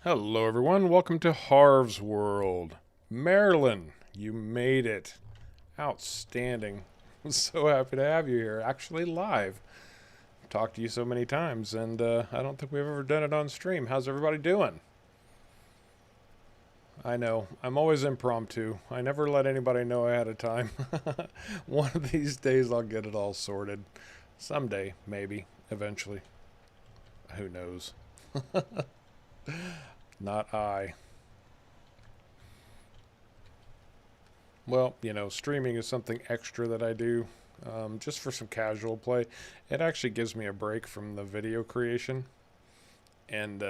Hello, everyone. Welcome to Harv's World. Marilyn, you made it. Outstanding. I'm so happy to have you here, actually live. I've talked to you so many times, and I don't think we've ever done it on stream. How's everybody doing? I know. I'm always impromptu. I never let anybody know ahead of time. One of these days I'll get it all sorted. Someday, maybe. Eventually. Who knows? Not I. Well, streaming is something extra that I do just for some casual play. It actually gives me a break from the video creation and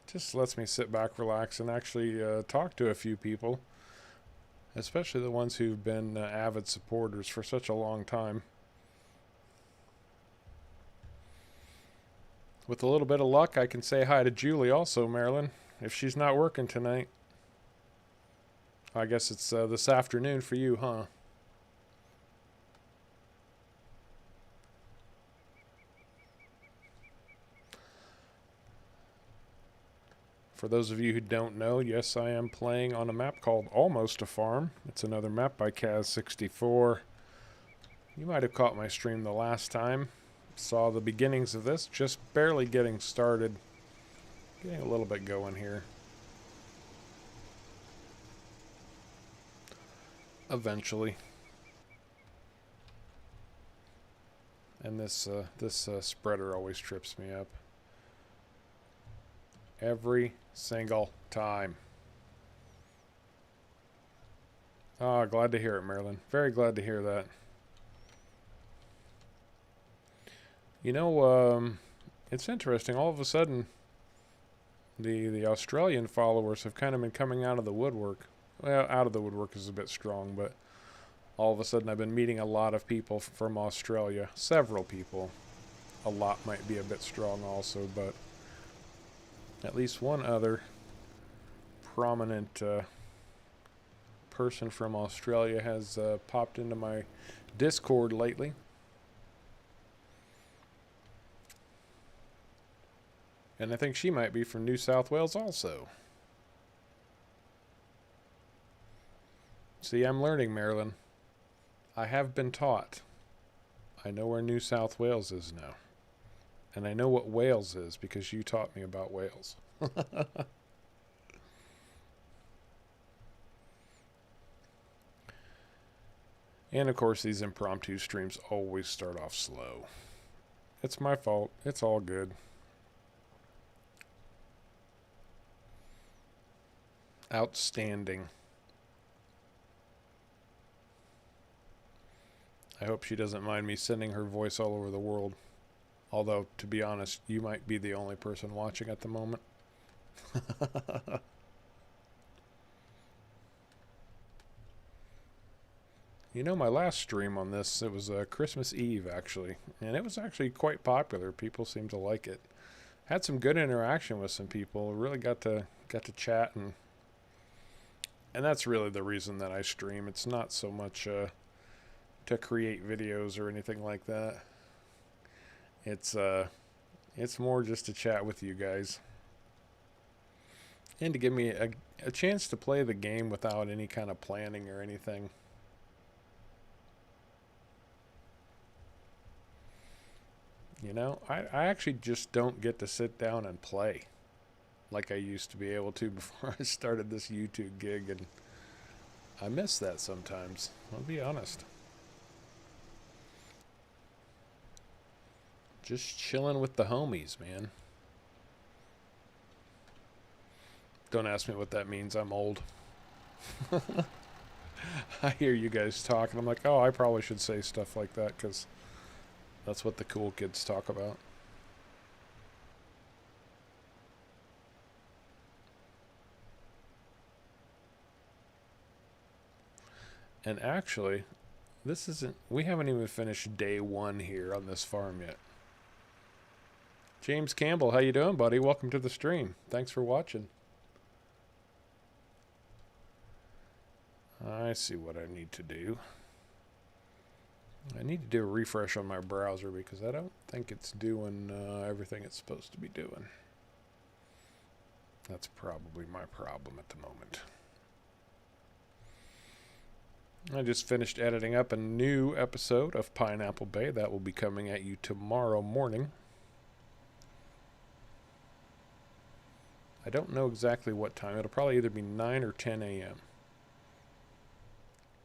just lets me sit back, relax, and actually talk to a few people, especially the ones who've been avid supporters for such a long time. With a little bit of luck, I can say hi to Julie also, Marilyn, if she's not working tonight. I guess it's this afternoon for you, huh? For those of you who don't know, yes, I am playing on a map called Almosta Farm. It's another map by Kaz64. You might have caught my stream the last time. Saw the beginnings of this, just barely getting started. Getting a little bit going here. Eventually. And this spreader always trips me up. Every single time. Ah, glad to hear it, Marilyn. Very glad to hear that. It's interesting. All of a sudden, the Australian followers have kind of been coming out of the woodwork. Well, out of the woodwork is a bit strong, but all of a sudden I've been meeting a lot of people from Australia. Several people. A lot might be a bit strong also, but at least one other prominent person from Australia has popped into my Discord lately. And I think she might be from New South Wales also. See, I'm learning, Marilyn. I have been taught. I know where New South Wales is now. And I know what Wales is because you taught me about Wales. And of course, these impromptu streams always start off slow. It's my fault. It's all good. Outstanding. I hope she doesn't mind me sending her voice all over the world. Although, to be honest, you might be the only person watching at the moment. My last stream on this, it was Christmas Eve, actually. And it was actually quite popular. People seemed to like it. Had some good interaction with some people. Really got to chat, and that's really the reason that I stream. It's not so much to create videos or anything like that. It's more just to chat with you guys. And to give me a chance to play the game without any kind of planning or anything. I actually just don't get to sit down and play like I used to be able to before I started this YouTube gig, and I miss that sometimes. I'll be honest. Just chilling with the homies, man. Don't ask me what that means. I'm old. I hear you guys talk, and I'm like, oh, I probably should say stuff like that because that's what the cool kids talk about. And actually, we haven't even finished day one here on this farm yet. James Campbell, how you doing, buddy? Welcome to the stream. Thanks for watching. I see what I need to do. I need to do a refresh on my browser because I don't think it's doing everything it's supposed to be doing. That's probably my problem at the moment. I just finished editing up a new episode of Pineapple Bay that will be coming at you tomorrow morning. I don't know exactly what time. It'll probably either be 9 or 10 a.m.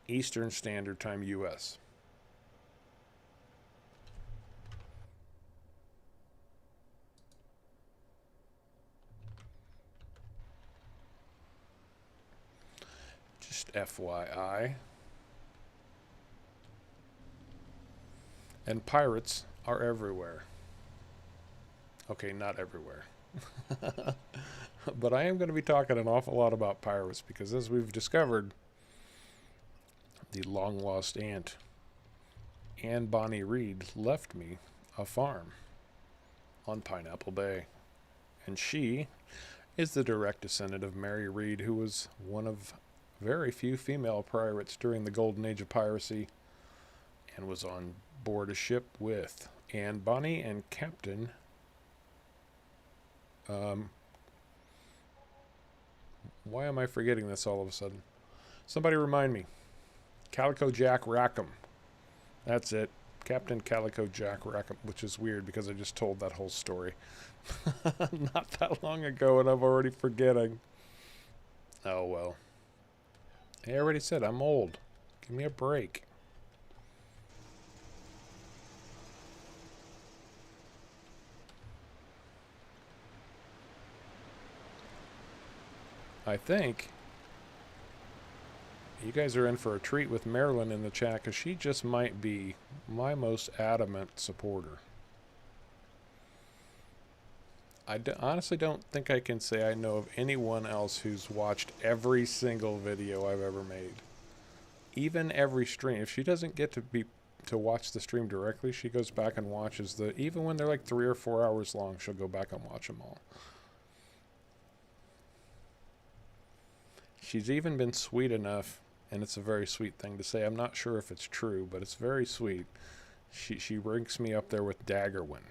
Eastern Standard Time, U.S. Just FYI. And pirates are everywhere. Okay, not everywhere. But I am going to be talking an awful lot about pirates because, as we've discovered, the long-lost aunt, Anne Bonnie Reed, left me a farm on Pineapple Bay. And she is the direct descendant of Mary Reed, who was one of very few female pirates during the golden age of piracy and was on board a ship with Anne Bonny and Captain why am I forgetting this all of a sudden? Somebody remind me. Calico Jack Rackham. That's it. Captain Calico Jack Rackham, which is weird because I just told that whole story not that long ago and I'm already forgetting. Oh well. I already said I'm old. Give me a break. I think you guys are in for a treat with Marilyn in the chat because she just might be my most adamant supporter. I honestly don't think I can say I know of anyone else who's watched every single video I've ever made. Even every stream. If she doesn't get to watch the stream directly, she goes back and watches even when they're like 3 or 4 hours long, she'll go back and watch them all. She's even been sweet enough, and it's a very sweet thing to say. I'm not sure if it's true, but it's very sweet. She ranks me up there with Daggerwin.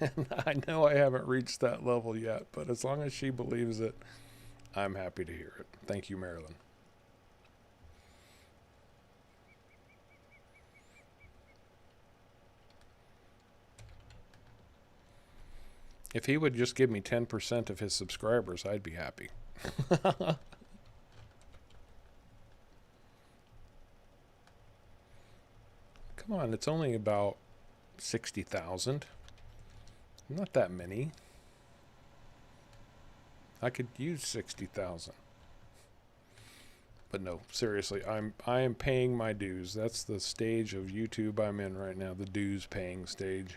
And I know I haven't reached that level yet, but as long as she believes it, I'm happy to hear it. Thank you, Marilyn. If he would just give me 10% of his subscribers, I'd be happy. Come on, it's only about 60,000. Not that many. I could use 60,000. But no, seriously, I am paying my dues. That's the stage of YouTube I'm in right now, the dues paying stage.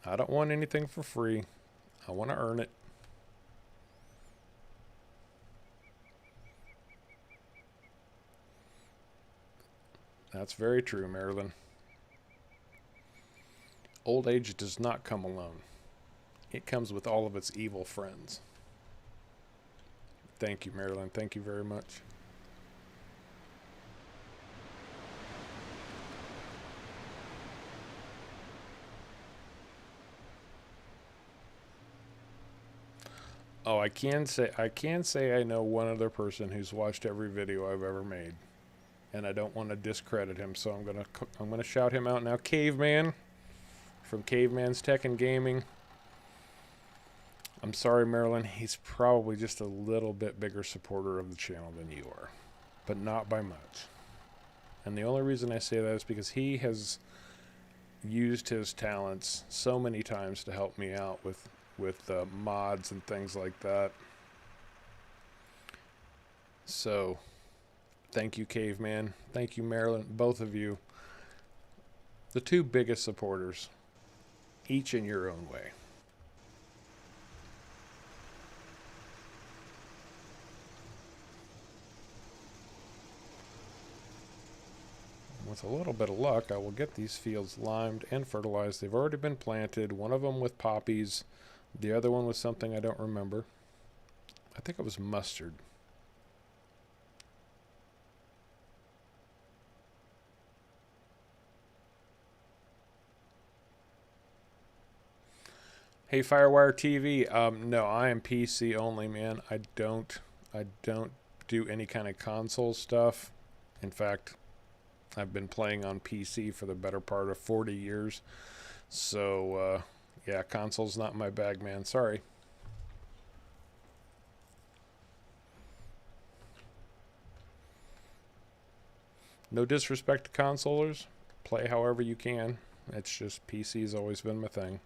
I don't want anything for free. I want to earn it. That's very true, Marilyn. Old age does not come alone. It comes with all of its evil friends. Thank you, Marilyn. Thank you very much. Oh, I can say I know one other person who's watched every video I've ever made. And I don't want to discredit him, so I'm gonna shout him out now. Caveman from Caveman's Tech and Gaming. I'm sorry, Marilyn. He's probably just a little bit bigger supporter of the channel than you are, but not by much. And the only reason I say that is because he has used his talents so many times to help me out with mods and things like that. So, thank you, Caveman. Thank you, Marilyn. Both of you. The two biggest supporters, each in your own way. With a little bit of luck, I will get these fields limed and fertilized. They've already been planted, one of them with poppies, the other one was something I don't remember. I think it was mustard. Hey, Firewire TV. No, I am PC only, man. I don't do any kind of console stuff. In fact, I've been playing on PC for the better part of 40 years. So, yeah, console's not my bag, man. Sorry. No disrespect to consolers. Play however you can. It's just PC's always been my thing.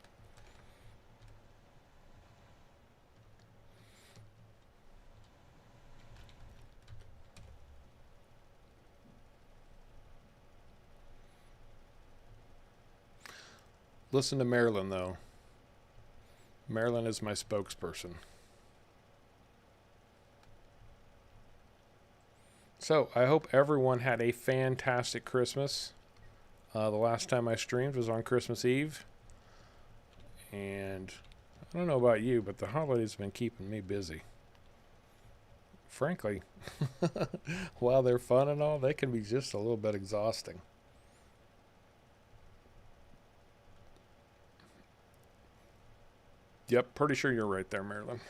Listen to Marilyn, though. Marilyn is my spokesperson. So, I hope everyone had a fantastic Christmas. The last time I streamed was on Christmas Eve. And I don't know about you, but the holidays have been keeping me busy. Frankly, while they're fun and all, they can be just a little bit exhausting. Yep, pretty sure you're right there, Marilyn.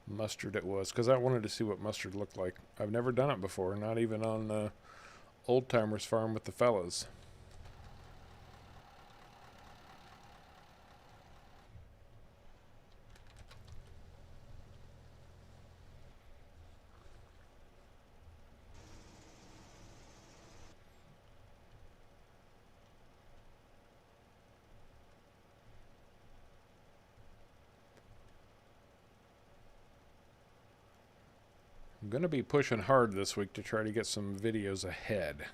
Mustard it was, because I wanted to see what mustard looked like. I've never done it before, not even on Old Timers Farm with the fellas. I'm going to be pushing hard this week to try to get some videos ahead.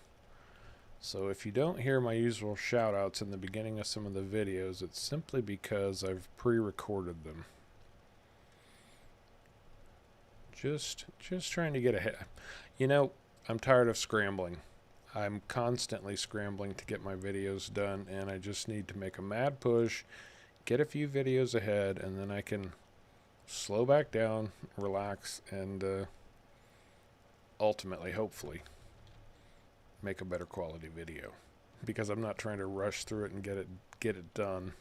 So if you don't hear my usual shout outs in the beginning of some of the videos, it's simply because I've pre-recorded them. Just trying to get ahead. You know, I'm tired of scrambling. I'm constantly scrambling to get my videos done, and I just need to make a mad push, get a few videos ahead, and then I can slow back down, relax, and ultimately, hopefully, make a better quality video. Because I'm not trying to rush through it and get it done.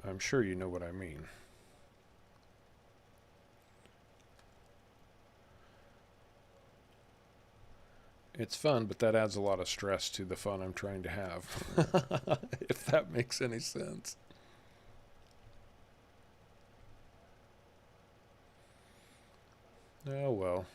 I'm sure you know what I mean. It's fun, but that adds a lot of stress to the fun I'm trying to have. If that makes any sense. Oh well.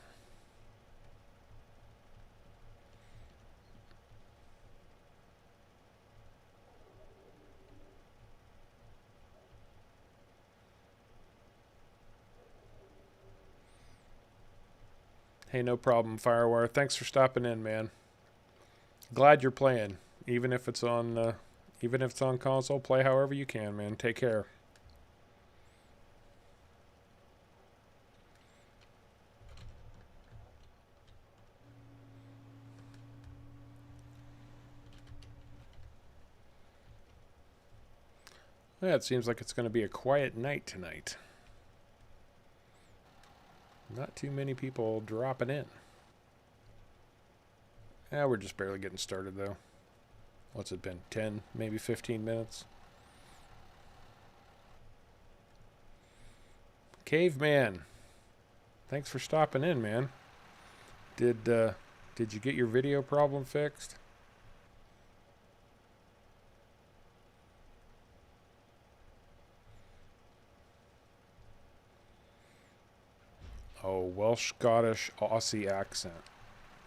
Hey, no problem, Firewire. Thanks for stopping in, man. Glad you're playing, even if it's on console. Play however you can, man. Take care. Yeah, it seems like it's going to be a quiet night tonight. Not too many people dropping in. Yeah, we're just barely getting started, though. What's it been? 10, maybe 15 minutes? Caveman, thanks for stopping in, man. Did you get your video problem fixed? Oh, Welsh, Scottish, Aussie accent.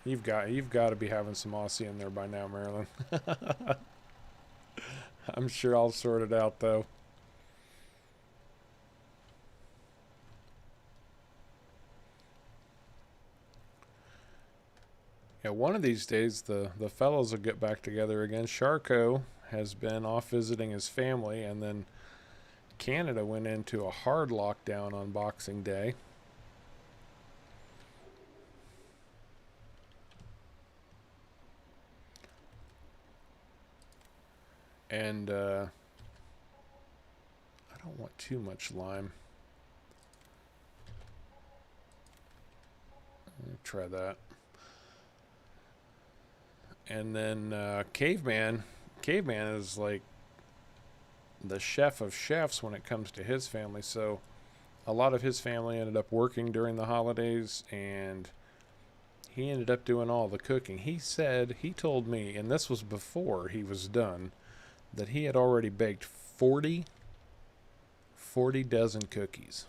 You've got to be having some Aussie in there by now, Marilyn. I'm sure I'll sort it out, though. Yeah, one of these days the fellows will get back together again. Sharko has been off visiting his family, and then Canada went into a hard lockdown on Boxing Day. And I don't want too much lime. Let me try that. And then Caveman is like the chef of chefs when it comes to his family. So a lot of his family ended up working during the holidays, and he ended up doing all the cooking. He told me, and this was before he was done, that he had already baked 40 dozen cookies.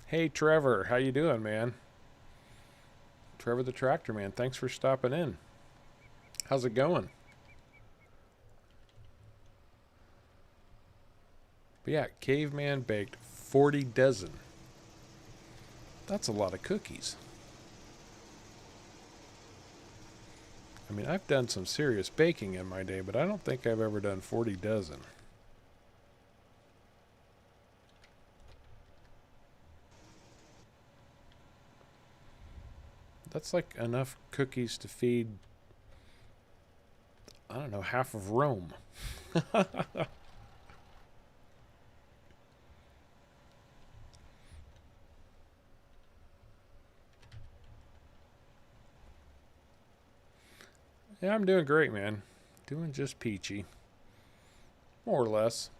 Hey Trevor, how you doing, man? Trevor the Tractor Man, thanks for stopping in. How's it going? But yeah, Caveman baked 40 dozen. That's a lot of cookies. I mean, I've done some serious baking in my day, but I don't think I've ever done 40 dozen. That's like enough cookies to feed, I don't know, half of Rome. Yeah, I'm doing great, man. Doing just peachy. More or less.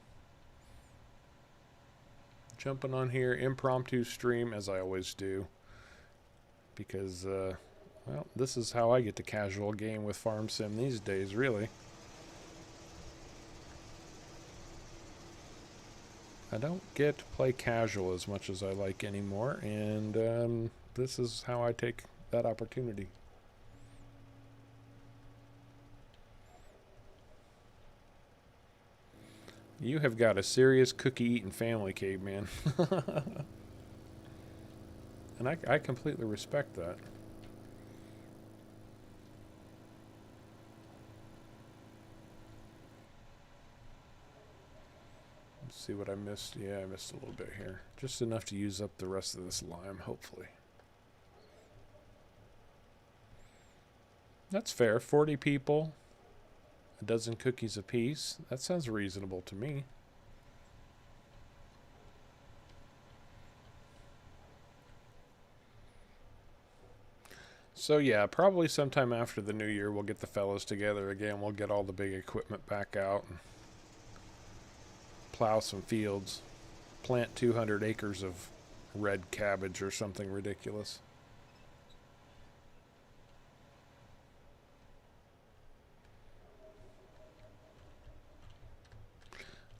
Jumping on here, impromptu stream as I always do. Because, well, this is how I get to casual game with Farm Sim these days, really. I don't get to play casual as much as I like anymore, and this is how I take that opportunity. You have got a serious cookie-eating family, Caveman. And I completely respect that. Let's see what I missed. Yeah, I missed a little bit here. Just enough to use up the rest of this lime, hopefully. That's fair. 40 people, a dozen cookies apiece. That sounds reasonable to me. So yeah, probably sometime after the new year we'll get the fellas together again. We'll get all the big equipment back out and plow some fields. Plant 200 acres of red cabbage or something ridiculous.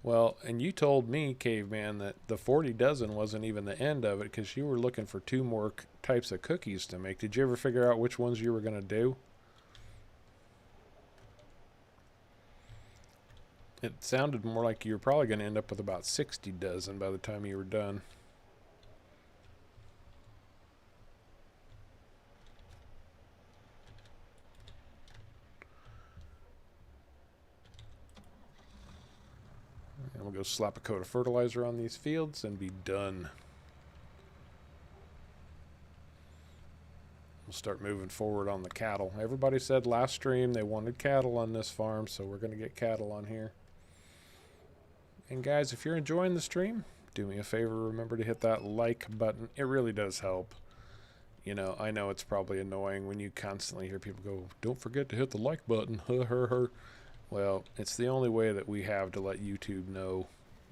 Well, and you told me, Caveman, that the 40 dozen wasn't even the end of it because you were looking for two more types of cookies to make. Did you ever figure out which ones you were going to do? It sounded more like you were probably going to end up with about 60 dozen by the time you were done. And we'll go slap a coat of fertilizer on these fields and be done. We'll start moving forward on the cattle. Everybody said last stream they wanted cattle on this farm, so we're going to get cattle on here. And guys, if you're enjoying the stream, do me a favor, remember to hit that like button. It really does help. You know, I know it's probably annoying when you constantly hear people go, don't forget to hit the like button. Well, it's the only way that we have to let YouTube know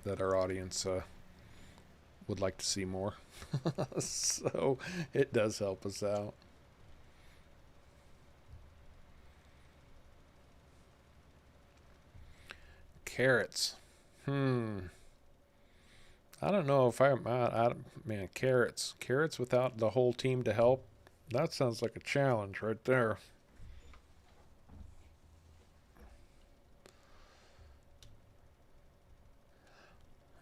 that our audience would like to see more. So it does help us out. Carrots. I don't know if man, carrots. Carrots without the whole team to help. That sounds like a challenge right there.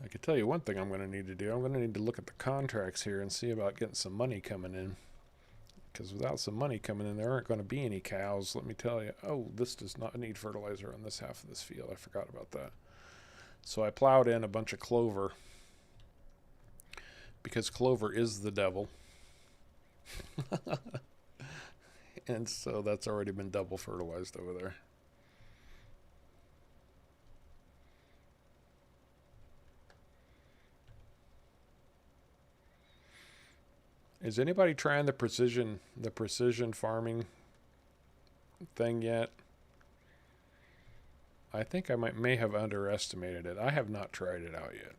I could tell you one thing I'm going to need to do. I'm going to need to look at the contracts here and see about getting some money coming in. Because without some money coming in, there aren't going to be any cows, let me tell you. Oh, this does not need fertilizer on this half of this field. I forgot about that. So I plowed in a bunch of clover. Because clover is the devil. And so that's already been double fertilized over there. Is anybody trying the precision farming thing yet. I think I may have underestimated it. I have not tried it out yet.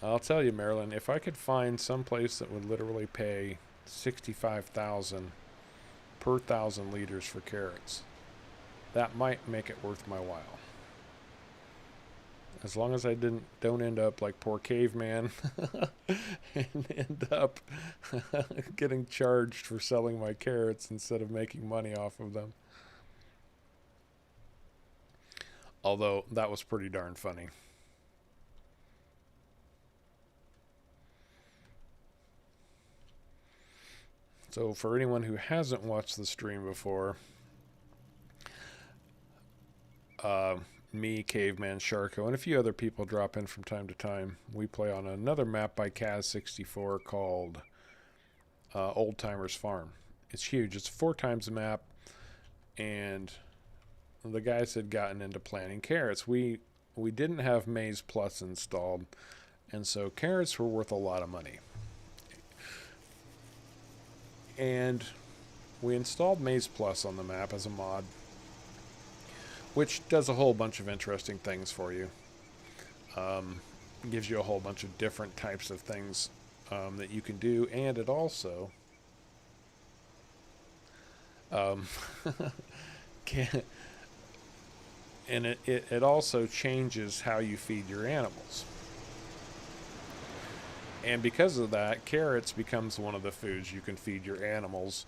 I'll tell you, Marilyn, if I could find some place that would literally pay 65,000 per 1,000 liters for carrots, that might make it worth my while. As long as I don't end up like poor caveman and end up getting charged for selling my carrots instead of making money off of them. Although that was pretty darn funny. So for anyone who hasn't watched the stream before, me, Caveman, Sharko, and a few other people drop in from time to time. We play on another map by Kaz64 called Old Timers Farm. It's huge. It's 4 times a map, and the guys had gotten into planting carrots. We didn't have Maize Plus installed, and so carrots were worth a lot of money. And we installed Maize Plus on the map as a mod, which does a whole bunch of interesting things for you. Gives you a whole bunch of different types of things that you can do, and it also it also changes how you feed your animals. And because of that, carrots becomes one of the foods you can feed your animals,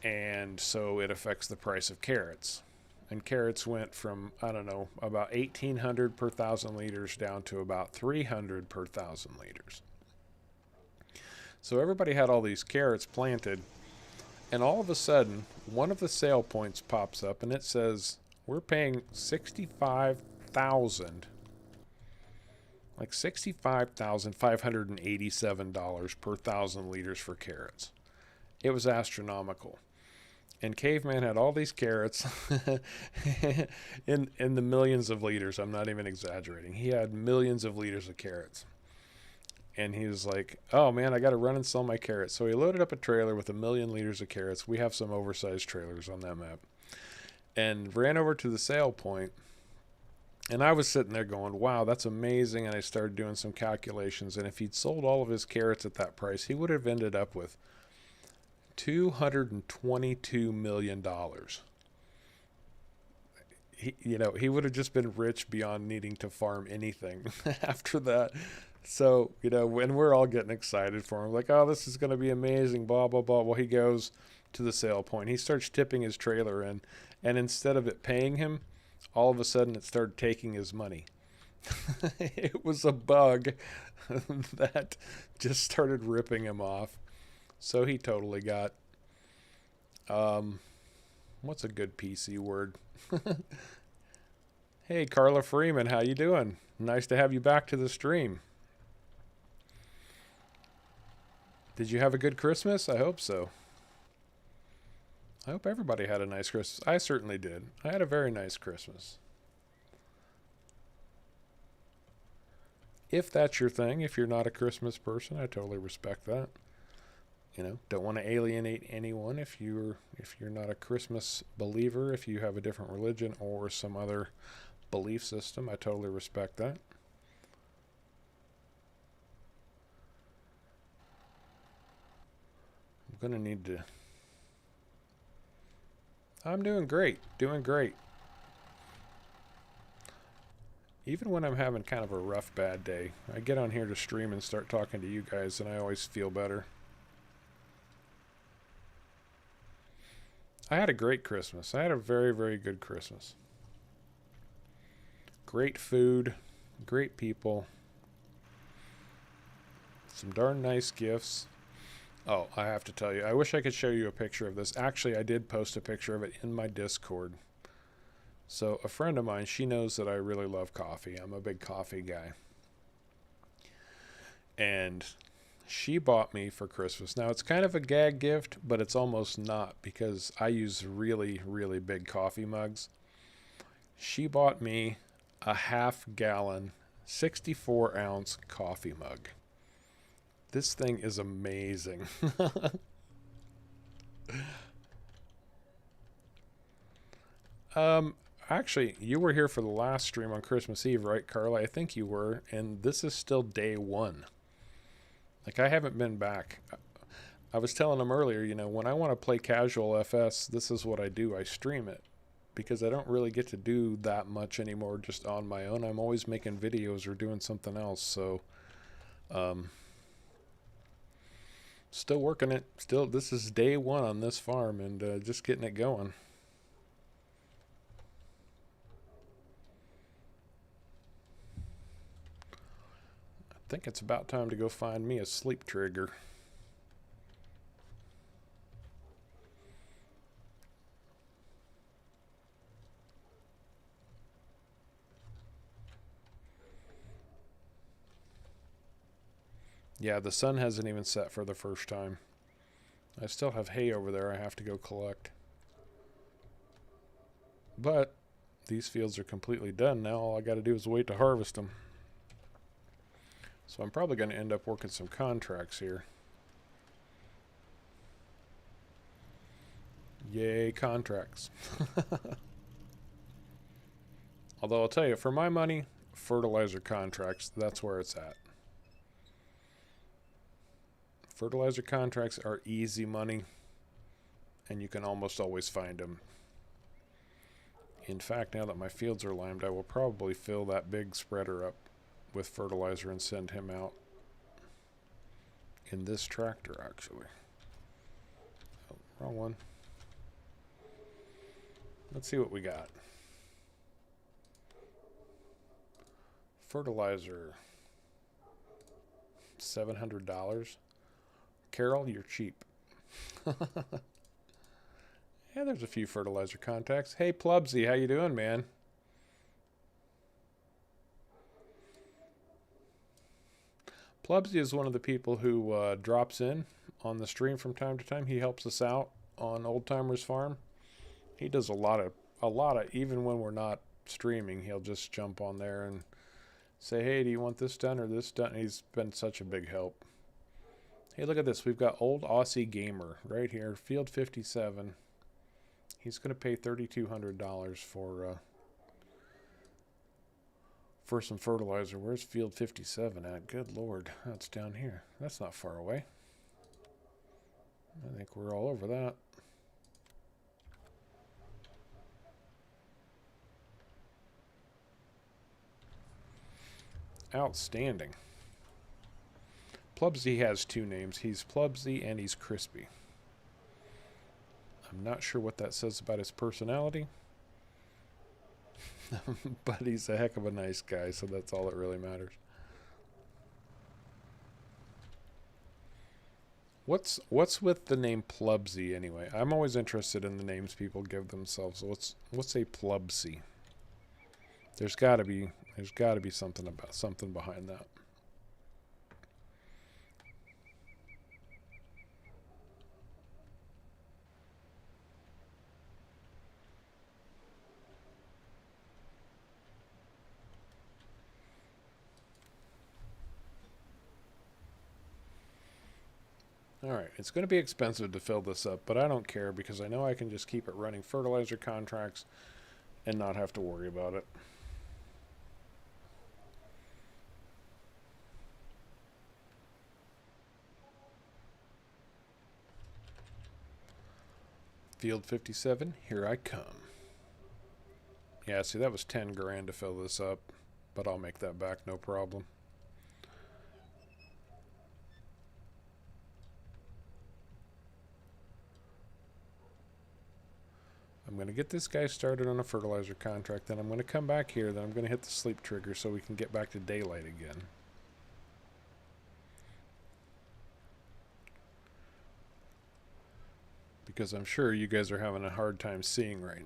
and so it affects the price of carrots. And carrots went from, I don't know, about 1,800 per 1,000 liters down to about 300 per 1,000 liters. So everybody had all these carrots planted, and all of a sudden, one of the sale points pops up, and it says, we're paying $65,587 per 1,000 liters for carrots. It was astronomical. And Caveman had all these carrots in the millions of liters. I'm not even exaggerating. He had millions of liters of carrots. And he was like, oh man, I got to run and sell my carrots. So he loaded up a trailer with 1,000,000 liters of carrots. We have some oversized trailers on that map. And ran over to the sale point. And I was sitting there going, wow, that's amazing. And I started doing some calculations. And if he'd sold all of his carrots at that price, he would have ended up with $222 million. He would have just been rich beyond needing to farm anything after that. So, when we're all getting excited for him, like, oh, this is going to be amazing, blah, blah, blah. Well, he goes to the sale point. He starts tipping his trailer in. And instead of it paying him, all of a sudden it started taking his money. It was a bug that just started ripping him off. So he totally got, what's a good PC word? Hey, Carla Freeman, how you doing? Nice to have you back to the stream. Did you have a good Christmas? I hope so. I hope everybody had a nice Christmas. I certainly did. I had a very nice Christmas. If that's your thing, if you're not a Christmas person, I totally respect that. Don't want to alienate anyone if you're not a Christmas believer, if you have a different religion or some other belief system. I totally respect that. I'm going to need to... I'm doing great. Even when I'm having kind of a rough, bad day, I get on here to stream and start talking to you guys, and I always feel better. I had a great Christmas. I had a very, very good Christmas. Great food, great people, some darn nice gifts. Oh, I have to tell you, I wish I could show you a picture of this. Actually, I did post a picture of it in my Discord. So a friend of mine, she knows that I really love coffee. I'm a big coffee guy. And she bought me for Christmas. Now, it's kind of a gag gift, but it's almost not because I use really, really big coffee mugs. She bought me a half-gallon 64-ounce coffee mug. This thing is amazing. Actually, you were here for the last stream on Christmas Eve, right, Carla? I think you were, and this is still day one. Like, I haven't been back. I was telling them earlier, you know, when I want to play casual FS, this is what I do. I stream it because I don't really get to do that much anymore just on my own. I'm always making videos or doing something else, so still working it. Still, this is day one on this farm and just getting it going. I think it's about time to go find me a sleep trigger. Yeah, the sun hasn't even set for the first time. I still have hay over there I have to go collect. But these fields are completely done now. All I got to do is wait to harvest them. So I'm probably going to end up working some contracts here. Yay, contracts. Although I'll tell you, for my money, fertilizer contracts, that's where it's at. Fertilizer contracts are easy money, and you can almost always find them. In fact, now that my fields are limed, I will probably fill that big spreader up with fertilizer and send him out in this tractor, actually. Oh, wrong one. Let's see what we got. Fertilizer, $700. Carol, you're cheap. Yeah, there's a few fertilizer contacts. Hey, Plubsy, how you doing, man? Plubsy is one of the people who drops in on the stream from time to time. He helps us out on Old Timers Farm. He does a lot of, even when we're not streaming, he'll just jump on there and say, hey, do you want this done or this done? He's been such a big help. Hey, look at this. We've got Old Aussie Gamer right here, Field 57. He's going to pay $3,200 for some fertilizer. Where's Field 57 at? Good Lord, that's down here. That's not far away. I think we're all over that. Outstanding. Plubsy has two names. He's Plubsy and he's Crispy. I'm not sure what that says about his personality. But he's a heck of a nice guy, so that's all that really matters. What's with the name Plubsy anyway? I'm always interested in the names people give themselves. What's a Plubsy? There's got to be something behind that. Alright, it's going to be expensive to fill this up, but I don't care because I know I can just keep it running fertilizer contracts and not have to worry about it. Field 57, here I come. Yeah, see, that was 10 grand to fill this up, but I'll make that back, no problem. I'm going to get this guy started on a fertilizer contract, then I'm going to come back here, then I'm going to hit the sleep trigger so we can get back to daylight again. Because I'm sure you guys are having a hard time seeing right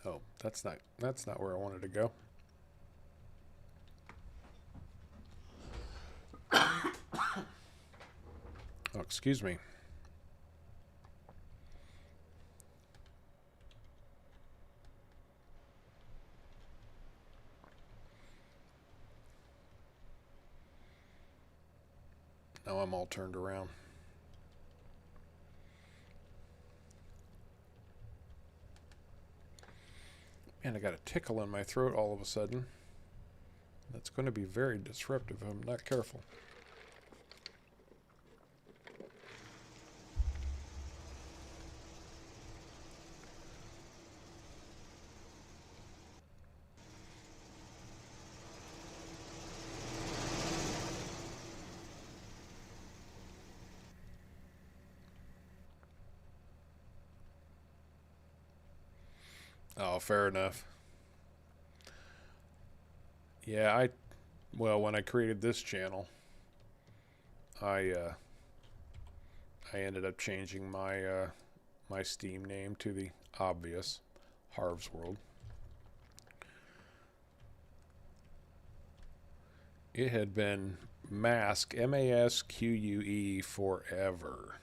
now. Oh, that's not where I wanted to go. Oh, excuse me. Now I'm all turned around. And I got a tickle in my throat all of a sudden. That's going to be very disruptive if I'm not careful. Oh, fair enough. Yeah, well, when I created this channel, I ended up changing my Steam name to the obvious Harv's World. It had been Mask, Masque, forever.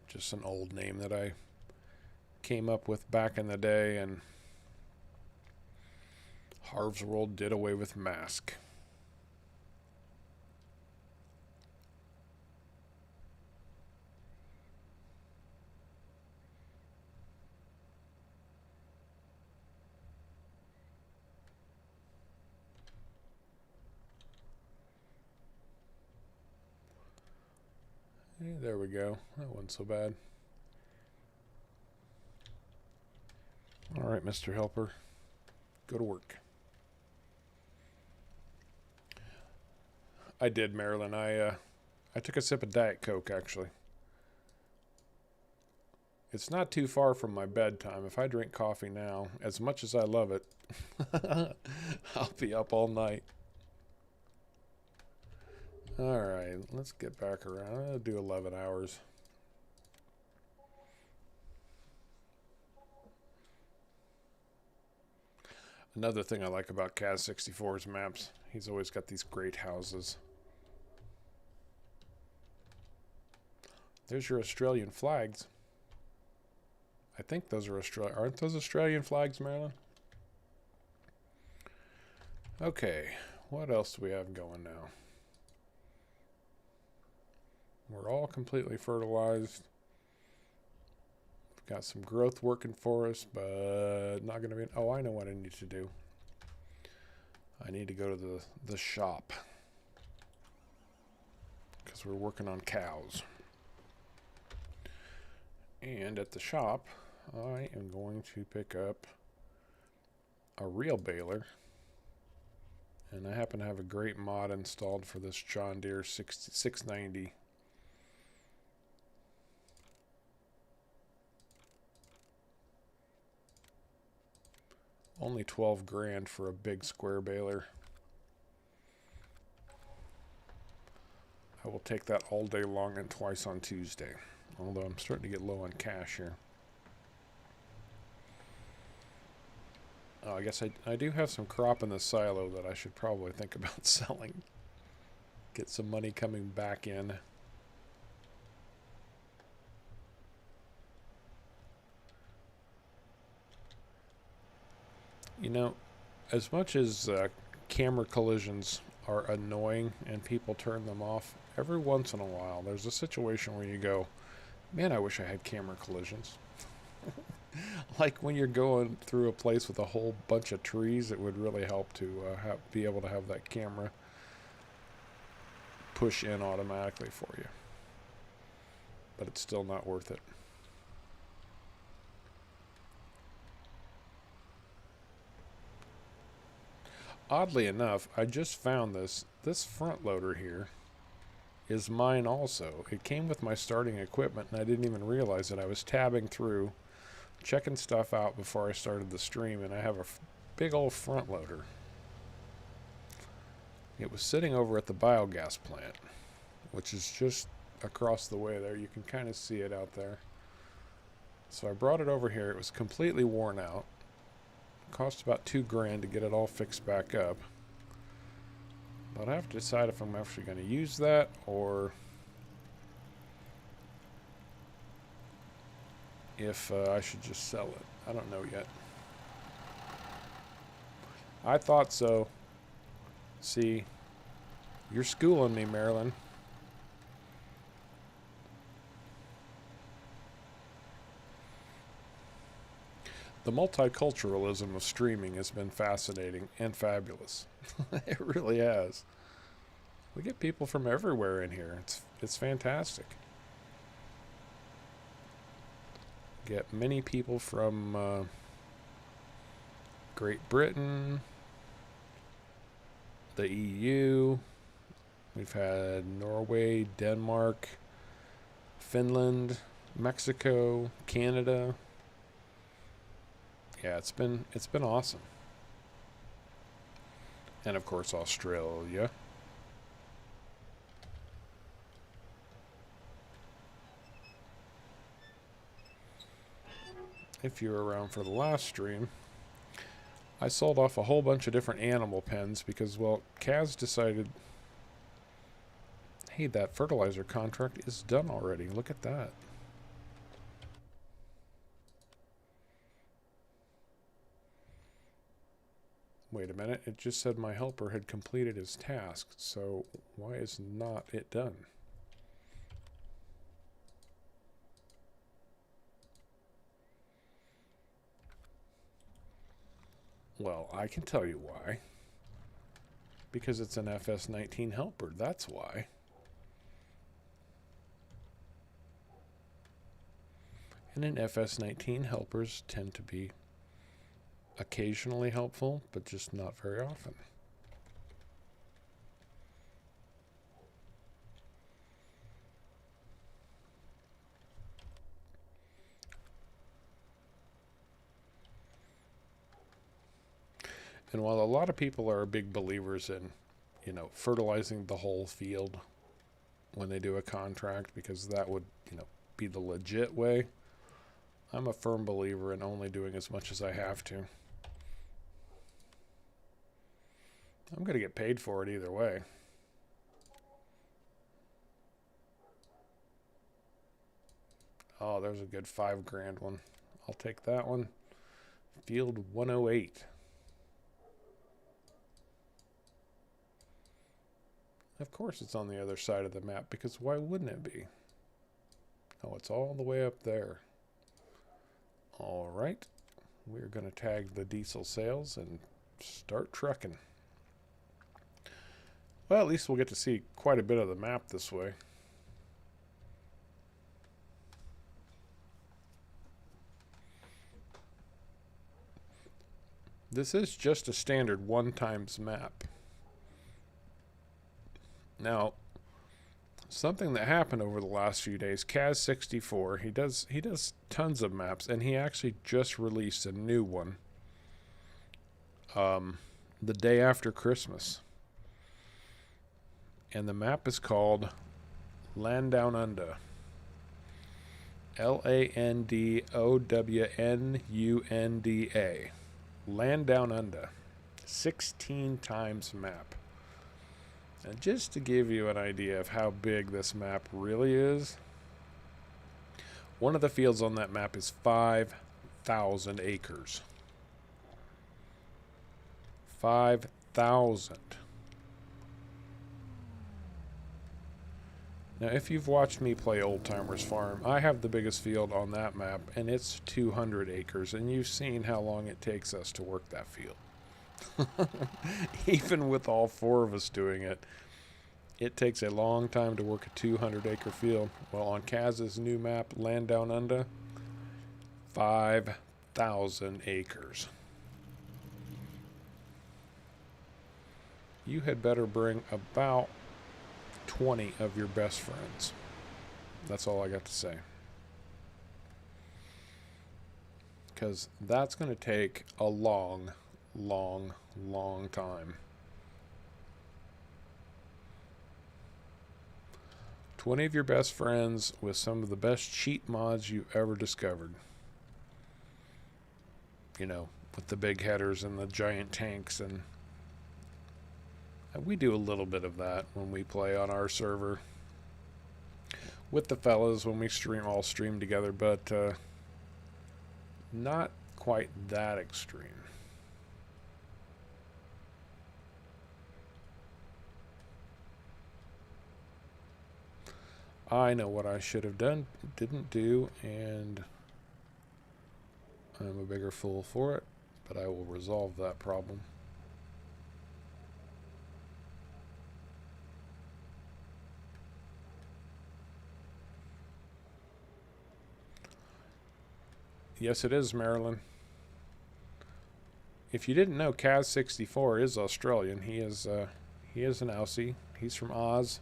Just an old name that I came up with back in the day, and Harv's World did away with Mask. Hey, there we go. That wasn't so bad. All right, Mr. Helper. Go to work. I did, Marilyn. I took a sip of Diet Coke, actually. It's not too far from my bedtime. If I drink coffee now, as much as I love it, I'll be up all night. Alright, let's get back around. I'll do 11 hours. Another thing I like about Kaz64's maps, he's always got these great houses. There's your Australian flags. I think those are Australian. Aren't those Australian flags, Marilyn? Okay, what else do we have going now? We're all completely fertilized. We've got some growth working for us, but not going to be... Oh, I know what I need to do. I need to go to the shop. Because we're working on cows. And at the shop, I am going to pick up a real baler. And I happen to have a great mod installed for this John Deere 690. Only 12 grand for a big square baler. I will take that all day long and twice on Tuesday. Although I'm starting to get low on cash here. Oh, I guess I do have some crop in the silo that I should probably think about selling. Get some money coming back in. You know, as much as camera collisions are annoying and people turn them off, every once in a while there's a situation where you go, man, I wish I had camera collisions. Like when you're going through a place with a whole bunch of trees, it would really help to be able to have that camera push in automatically for you. But it's still not worth it. Oddly enough, I just found this front loader here is mine also. It came with my starting equipment and I didn't even realize it. I was tabbing through, checking stuff out before I started the stream, and I have a big old front loader. It was sitting over at the biogas plant, which is just across the way there. You can kind of see it out there. So I brought it over here. It was completely worn out. Cost about $2 grand to get it all fixed back up. But I have to decide if I'm actually going to use that or if I should just sell it. I don't know yet. I thought so. See, You're schooling me, Marilyn. The multiculturalism of streaming has been fascinating and fabulous. It really has. We get people from everywhere in here. It's fantastic. Get many people from Great Britain, the EU. We've had Norway, Denmark, Finland, Mexico, Canada. Yeah, it's been awesome. And of course Australia. If you were around for the last stream, I sold off a whole bunch of different animal pens because, well, Kaz decided, hey, that fertilizer contract is done already. Look at that. Wait a minute, it just said my helper had completed his task, so why is not it done? Well, I can tell you why. Because it's an FS19 helper, that's why. And in FS19, helpers tend to be occasionally helpful, but just not very often. And while a lot of people are big believers in, fertilizing the whole field when they do a contract, because that would, be the legit way, I'm a firm believer in only doing as much as I have to. I'm going to get paid for it either way. Oh, there's a good $5,000 one. I'll take that one. Field 108. Of course it's on the other side of the map, because why wouldn't it be? Oh, it's all the way up there. All right. We're going to tag the diesel sales and start trucking. Well, at least we'll get to see quite a bit of the map this way. This is just a standard 1x map. Now, something that happened over the last few days, Kaz64, he does tons of maps, and he actually just released a new one the day after Christmas. And the map is called Land Down Under. LANDOWNUNDA. Land Down Under. 16x map. And just to give you an idea of how big this map really is, one of the fields on that map is 5,000 acres. 5,000. Now, if you've watched me play Old Timers Farm, I have the biggest field on that map, and it's 200 acres, and you've seen how long it takes us to work that field. Even with all 4 of us doing it, it takes a long time to work a 200-acre field. Well, on Kaz's new map, Land Down Under, 5,000 acres. You had better bring about 20 of your best friends. That's all I got to say. Because that's going to take a long time. 20 of your best friends with some of the best cheat mods you've ever discovered. With the big headers and the giant tanks, and we do a little bit of that when we play on our server with the fellas when we all stream together, but not quite that extreme. I know what I should have done, didn't do, and I'm a bigger fool for it, but I will resolve that problem. Yes, it is, Marilyn. If you didn't know, Kaz64 is Australian. He is an Aussie. He's from Oz.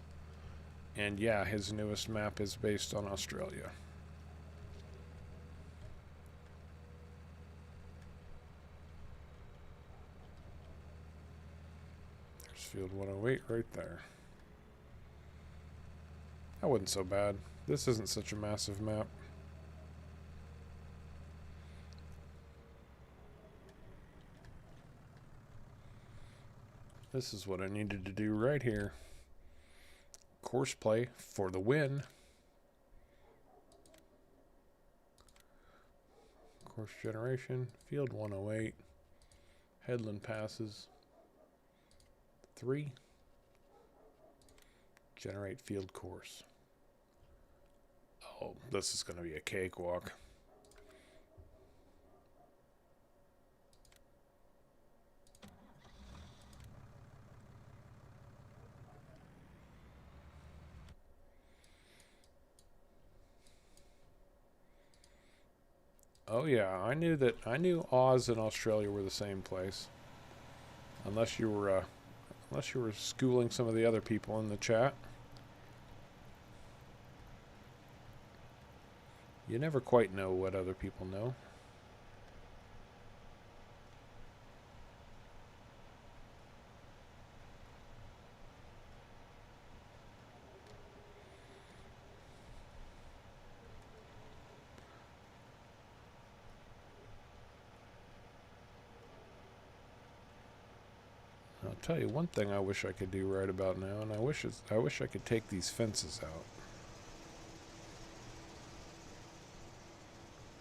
And yeah, his newest map is based on Australia. There's field 108 right there. That wasn't so bad. This isn't such a massive map. This is what I needed to do right here. Course play for the win. Course generation, field 108, headland passes, 3, generate field course. Oh, this is going to be a cakewalk. Oh yeah, I knew Oz and Australia were the same place. Unless you were schooling some of the other people in the chat. You never quite know what other people know. I'll tell you one thing I wish I could do right about now, and I wish I could take these fences out.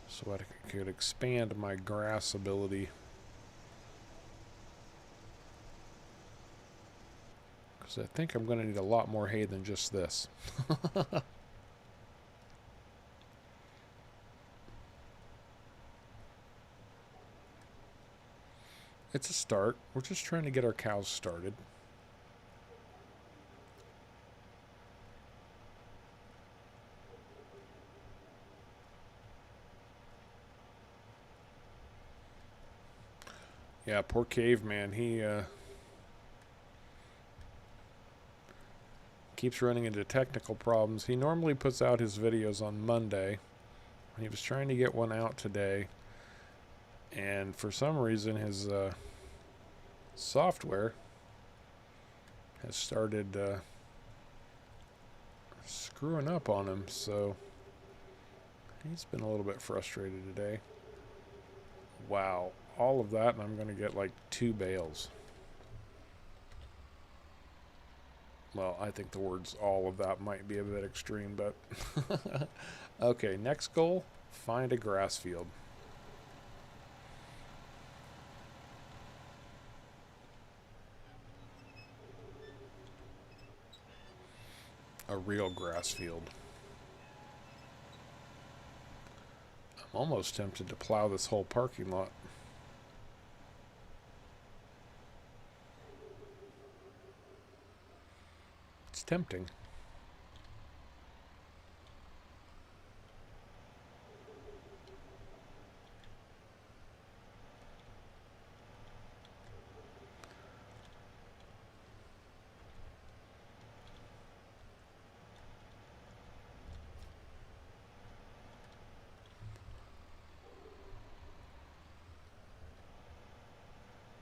So I could expand my grass ability. Because I think I'm going to need a lot more hay than just this. It's a start. We're just trying to get our cows started. Yeah, poor caveman. He keeps running into technical problems. He normally puts out his videos on Monday. He was trying to get one out today. And for some reason, his software has started screwing up on him. So he's been a little bit frustrated today. Wow. All of that, and I'm going to get like 2 bales. Well, I think the words all of that might be a bit extreme, but okay, next goal, find a grass field. A real grass field. I'm almost tempted to plow this whole parking lot. It's tempting.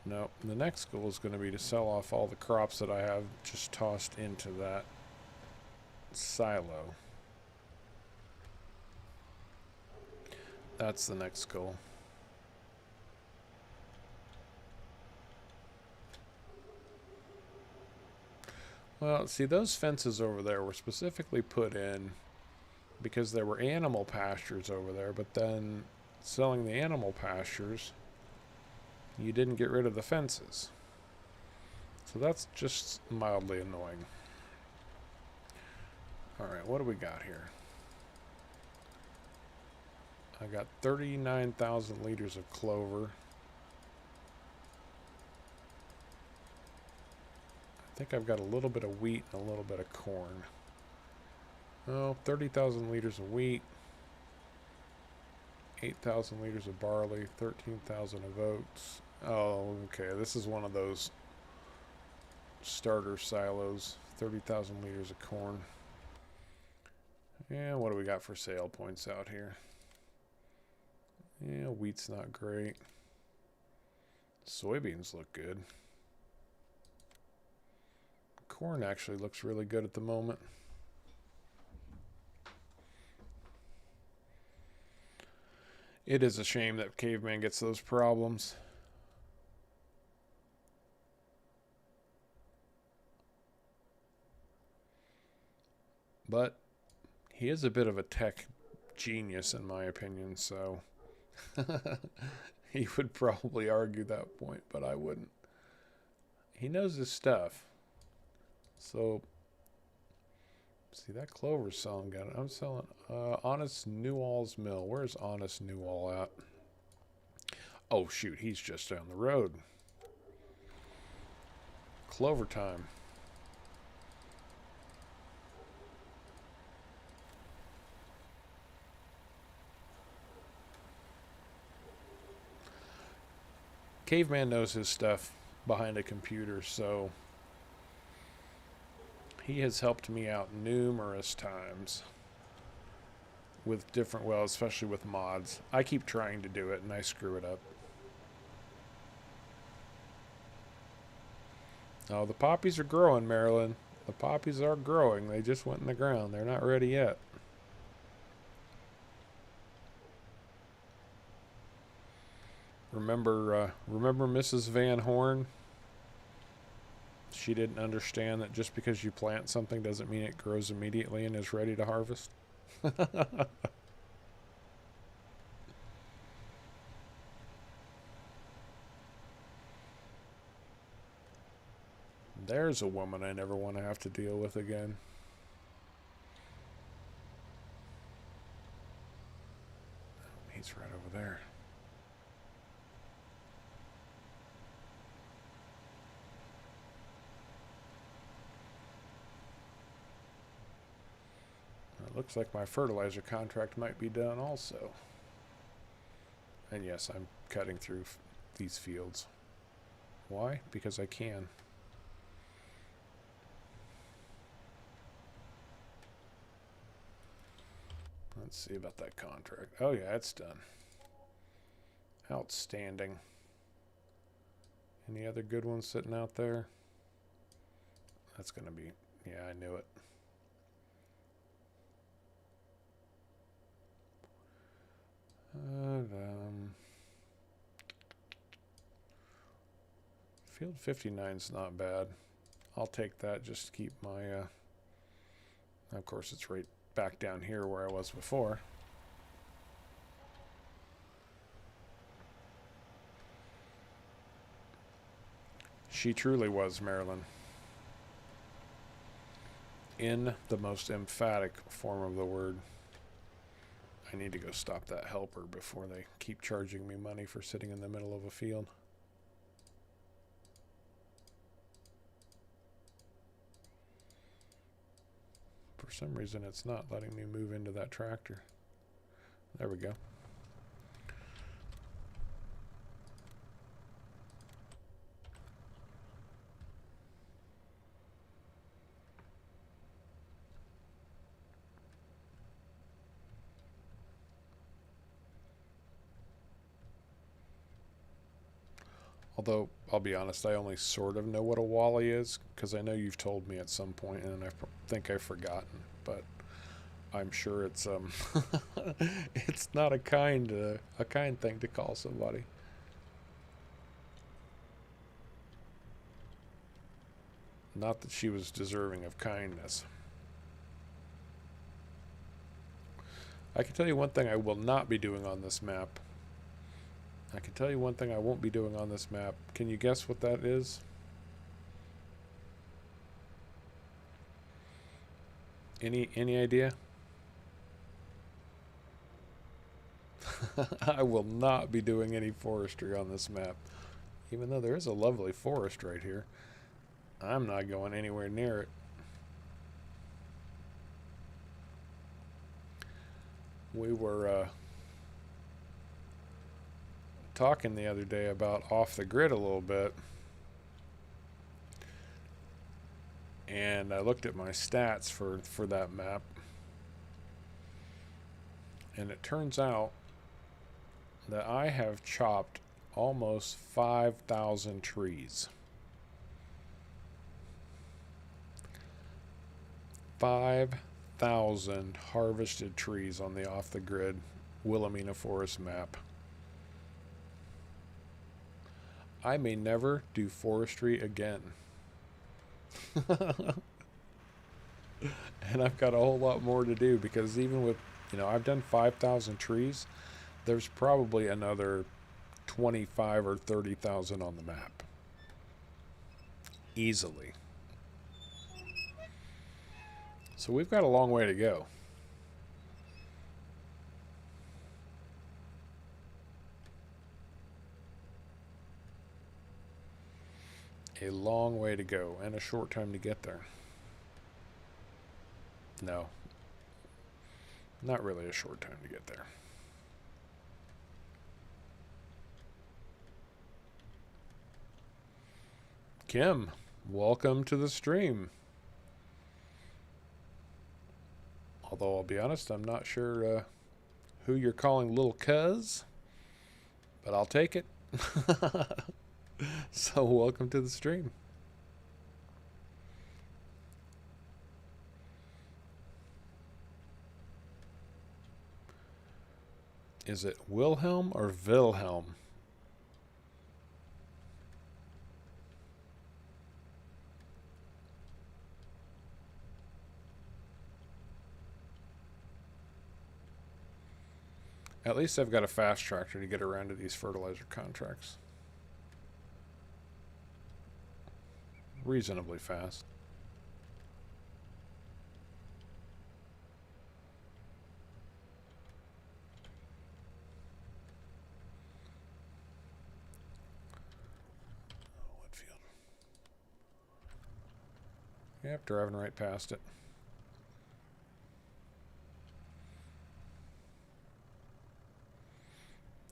No, the next goal is going to be to sell off all the crops that I have just tossed into that silo. That's the next goal. Well, see, those fences over there were specifically put in because there were animal pastures over there, but then selling the animal pastures, you didn't get rid of the fences. So that's just mildly annoying. Alright, what do we got here? I got 39,000 liters of clover. I think I've got a little bit of wheat and a little bit of corn. Oh, 30,000 liters of wheat. 8,000 liters of barley. 13,000 of oats. Oh, okay. This is one of those starter silos. 30,000 liters of corn. Yeah, what do we got for sale points out here? Yeah, wheat's not great. Soybeans look good. Corn actually looks really good at the moment. It is a shame that Caveman gets those problems. But he is a bit of a tech genius, in my opinion, so he would probably argue that point, but I wouldn't. He knows his stuff. So, see, that clover's selling good. I'm selling Honest Newall's Mill. Where's Honest Newall at? Oh, shoot, he's just down the road. Clover time. Caveman knows his stuff behind a computer, so he has helped me out numerous times with different, well, especially with mods. I keep trying to do it and I screw it up. Oh, the poppies are growing, Marilyn. The poppies are growing. They just went in the ground. They're not ready yet. Remember Mrs. Van Horn? She didn't understand that just because you plant something doesn't mean it grows immediately and is ready to harvest. There's a woman I never want to have to deal with again. He's right over there. It looks like my fertilizer contract might be done also. And yes, I'm cutting through these fields. Why? Because I can. Let's see about that contract. Oh yeah, it's done. Outstanding. Any other good ones sitting out there? That's gonna be, yeah, I knew it. Field 59's not bad. I'll take that just to keep my, of course it's right back down here where I was before. She truly was, Marilyn. In the most emphatic form of the word. I need to go stop that helper before they keep charging me money for sitting in the middle of a field. For some reason, it's not letting me move into that tractor. There we go. Although, I'll be honest, I only sort of know what a wally is, because I know you've told me at some point, and I think I've forgotten, but I'm sure it's it's not a kind thing to call somebody. Not that she was deserving of kindness. I can tell you one thing I will not be doing on this map. I can tell you one thing I won't be doing on this map. Can you guess what that is? Any idea? I will not be doing any forestry on this map. Even though there is a lovely forest right here, I'm not going anywhere near it. We were talking the other day about off the grid a little bit, and I looked at my stats for that map, and it turns out that I have chopped almost 5,000 trees. 5,000 harvested trees on the off-the-grid Wilhelmina Forest map. I may never do forestry again. And I've got a whole lot more to do, because even with, I've done 5,000 trees, there's probably another 25 or 30,000 on the map. Easily. So we've got a long way to go. A long way to go, and a short time to get there. No. Not really a short time to get there. Kim, welcome to the stream. Although I'll be honest, I'm not sure who you're calling little cuz, but I'll take it. So welcome to the stream. Is it Wilhelm or Wilhelm? At least I've got a fast tractor to get around to these fertilizer contracts. Reasonably fast. What field? Yep, driving right past it.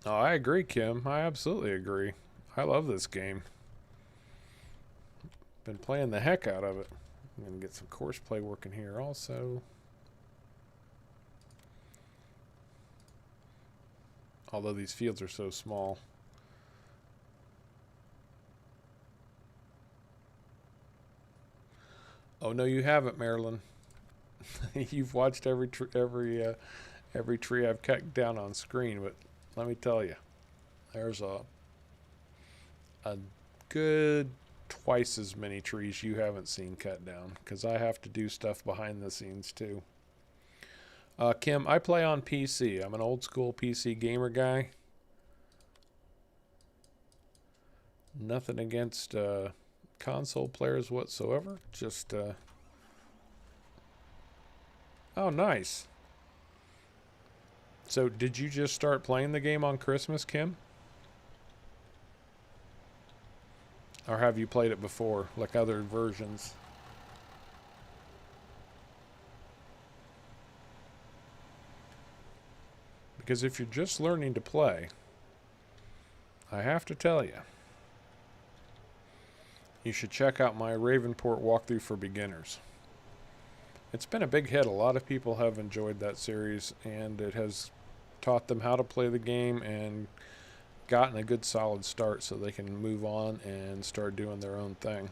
Oh, I agree, Kim. I absolutely agree. I love this game. Been playing the heck out of it. I'm going to get some course play working here also. Although these fields are so small. Oh, no, you haven't, Marilyn. You've watched every tree I've cut down on screen, but let me tell you, there's a good twice as many trees you haven't seen cut down, because I have to do stuff behind the scenes too. Kim, I play on PC. I'm an old school PC gamer guy. Nothing against console players whatsoever. Just oh, nice. So did you just start playing the game on Christmas, Kim? Or have you played it before, like other versions? Because if you're just learning to play, I have to tell you, you should check out my Ravenport walkthrough for beginners. It's been a big hit. A lot of people have enjoyed that series, and it has taught them how to play the game and gotten a good solid start so they can move on and start doing their own thing.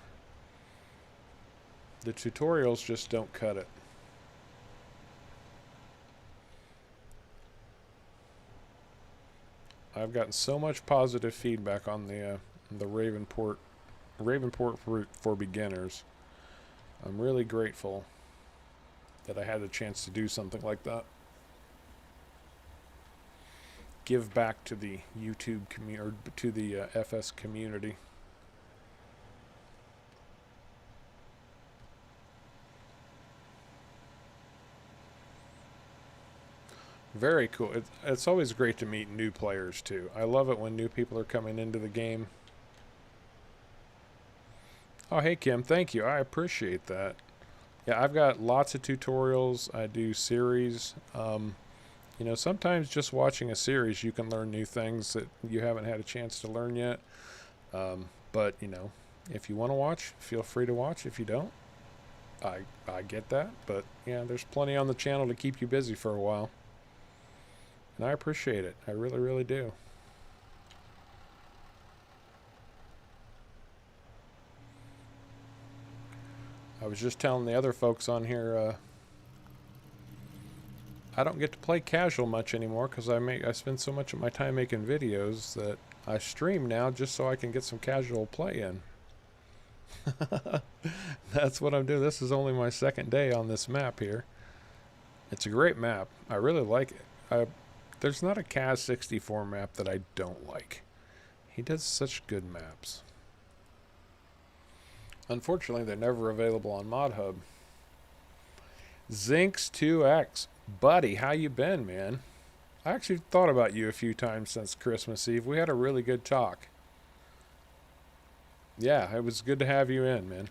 The tutorials just don't cut it. I've gotten so much positive feedback on the Ravenport for beginners. I'm really grateful that I had the chance to do something like that. Give back to the YouTube community, or to the FS community. Very cool. It's always great to meet new players too. I love it when new people are coming into the game. Oh, hey Kim, thank you. I appreciate that. Yeah, I've got lots of tutorials. I do series. You know, sometimes just watching a series, you can learn new things that you haven't had a chance to learn yet. But you know, if you want to watch, feel free to watch. If you don't, I get that. But yeah, there's plenty on the channel to keep you busy for a while, and I appreciate it. I really, really do. I was just telling the other folks on here, I don't get to play casual much anymore because I spend so much of my time making videos that I stream now just so I can get some casual play in. That's what I'm doing. This is only my second day on this map here. It's a great map. I really like it. There's not a Kaz 64 map that I don't like. He does such good maps. Unfortunately, they're never available on ModHub. Zinx2X. Buddy, how you been, man? I actually thought about you a few times since Christmas Eve. We had a really good talk. Yeah, it was good to have you in, man.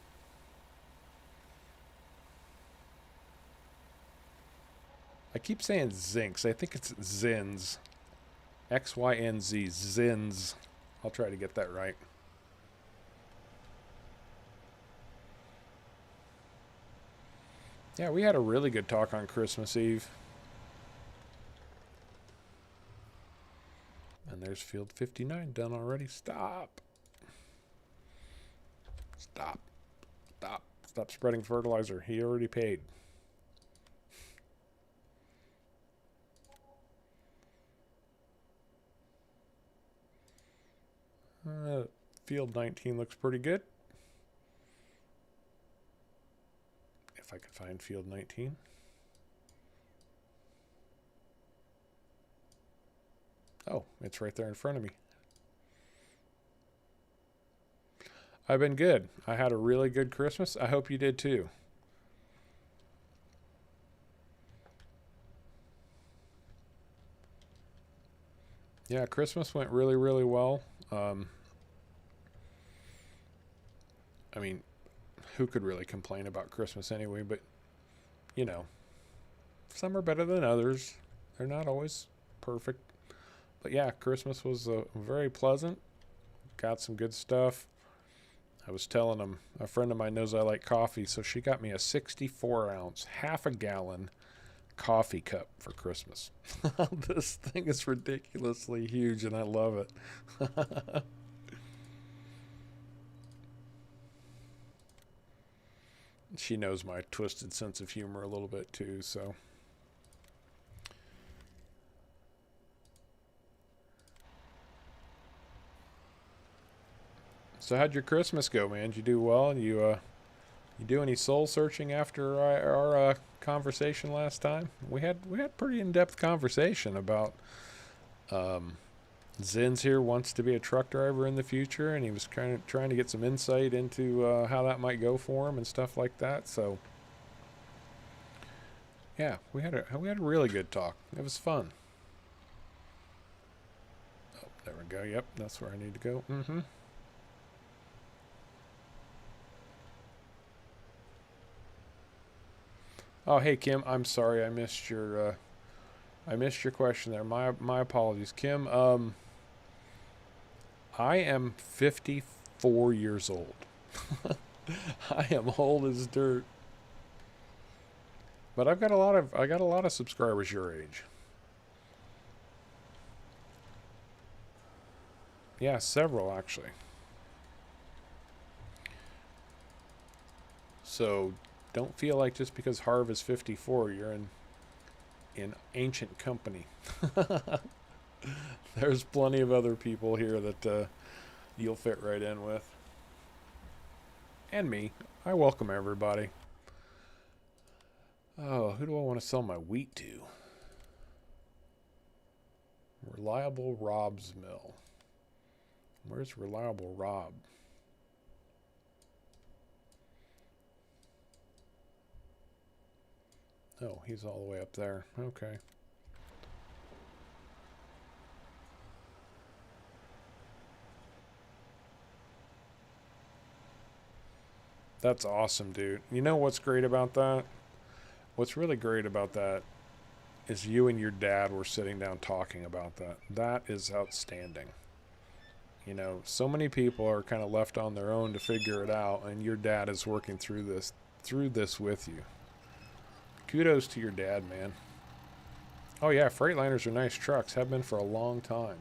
I keep saying Zinx. I think it's Zins. X-Y-N-Z. Zins. I'll try to get that right. Yeah, we had a really good talk on Christmas Eve. And there's field 59 done already. Stop. Stop. Stop. Stop spreading fertilizer. He already paid. Field 19 looks pretty good. If I can find field 19. Oh, it's right there in front of me. I've been good. I had a really good Christmas. I hope you did too. Yeah, Christmas went really, really well. I mean, who could really complain about Christmas anyway? But, you know, some are better than others. They're not always perfect. But yeah, Christmas was very pleasant. Got some good stuff. I was telling him, a friend of mine knows I like coffee, so she got me a 64-ounce, half a gallon coffee cup for Christmas. This thing is ridiculously huge, and I love it. She knows my twisted sense of humor a little bit too, so. So how'd your Christmas go, man? Did you do well? You do any soul searching after our conversation last time? We had pretty in-depth conversation about Zin's here wants to be a truck driver in the future, and he was kind of trying to get some insight into how that might go for him and stuff like that. So yeah, we had a really good talk. It was fun. Oh, there we go. Yep, that's where I need to go. Mm-hmm. Oh, hey Kim, I'm sorry I missed your question there. My apologies, Kim. I am 54 years old. I am old as dirt. But I got a lot of subscribers your age. Yeah, several actually. So don't feel like just because Harv is 54, you're in ancient company. There's plenty of other people here that you'll fit right in with. And me. I welcome everybody. Oh, who do I want to sell my wheat to? Reliable Rob's Mill. Where's Reliable Rob? Oh, he's all the way up there. Okay. That's awesome, dude. You know what's great about that? What's really great about that is you and your dad were sitting down talking about that. That is outstanding. You know, so many people are kind of left on their own to figure it out, and your dad is working through this with you. Kudos to your dad, man. Oh yeah, Freightliners are nice trucks. Have been for a long time.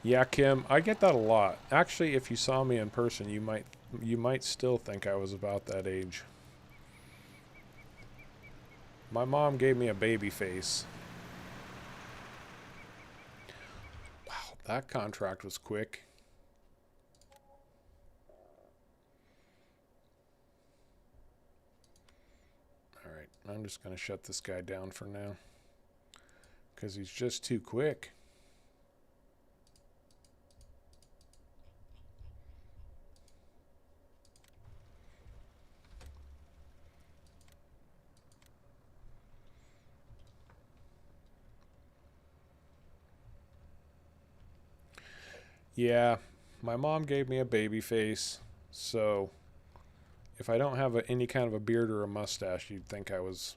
Yeah, Kim, I get that a lot. Actually, if you saw me in person, you might still think I was about that age. My mom gave me a baby face. Wow, that contract was quick. All right, I'm just going to shut this guy down for now because he's just too quick. Yeah, my mom gave me a baby face, so if I don't have any kind of a beard or a mustache, you'd think I was,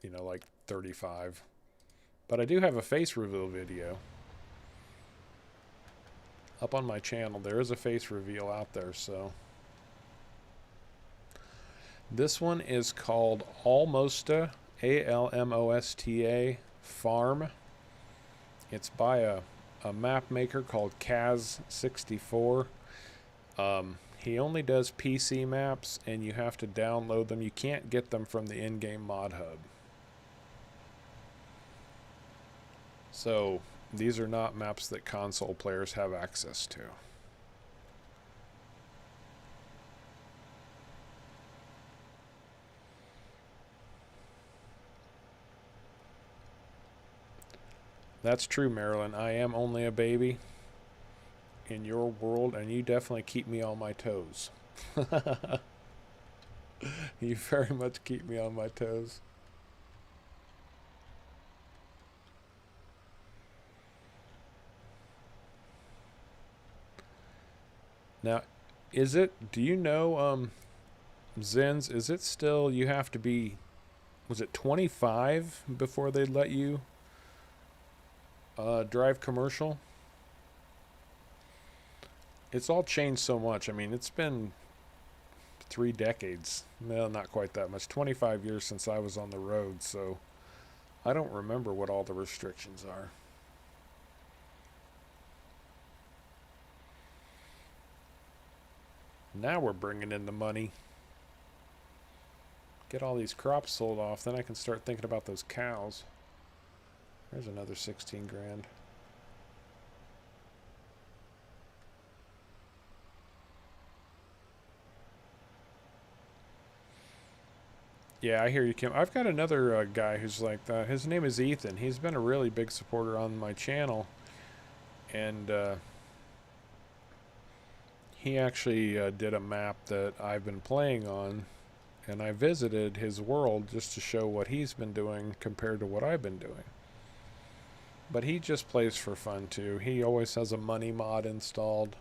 like 35. But I do have a face reveal video up on my channel. There is a face reveal out there, so. This one is called Almosta, Almosta Farm. It's by a map maker called Kaz64. He only does PC maps, and you have to download them. You can't get them from the in-game mod hub. So these are not maps that console players have access to. That's true, Marilyn. I am only a baby in your world, and you definitely keep me on my toes. You very much keep me on my toes. Now, do you know, Zens, is it still, you have to be, was it 25 before they'd let you drive commercial? It's all changed so much. I mean, it's been 3 decades. No, not quite that much. 25 years since I was on the road, so I don't remember what all the restrictions are. Now we're bringing in the money. Get all these crops sold off, then I can start thinking about those cows. There's another 16 grand. Yeah, I hear you, Kim. I've got another guy who's like that. His name is Ethan. He's been a really big supporter on my channel. And he actually did a map that I've been playing on. And I visited his world just to show what he's been doing compared to what I've been doing. But he just plays for fun too. He always has a money mod installed.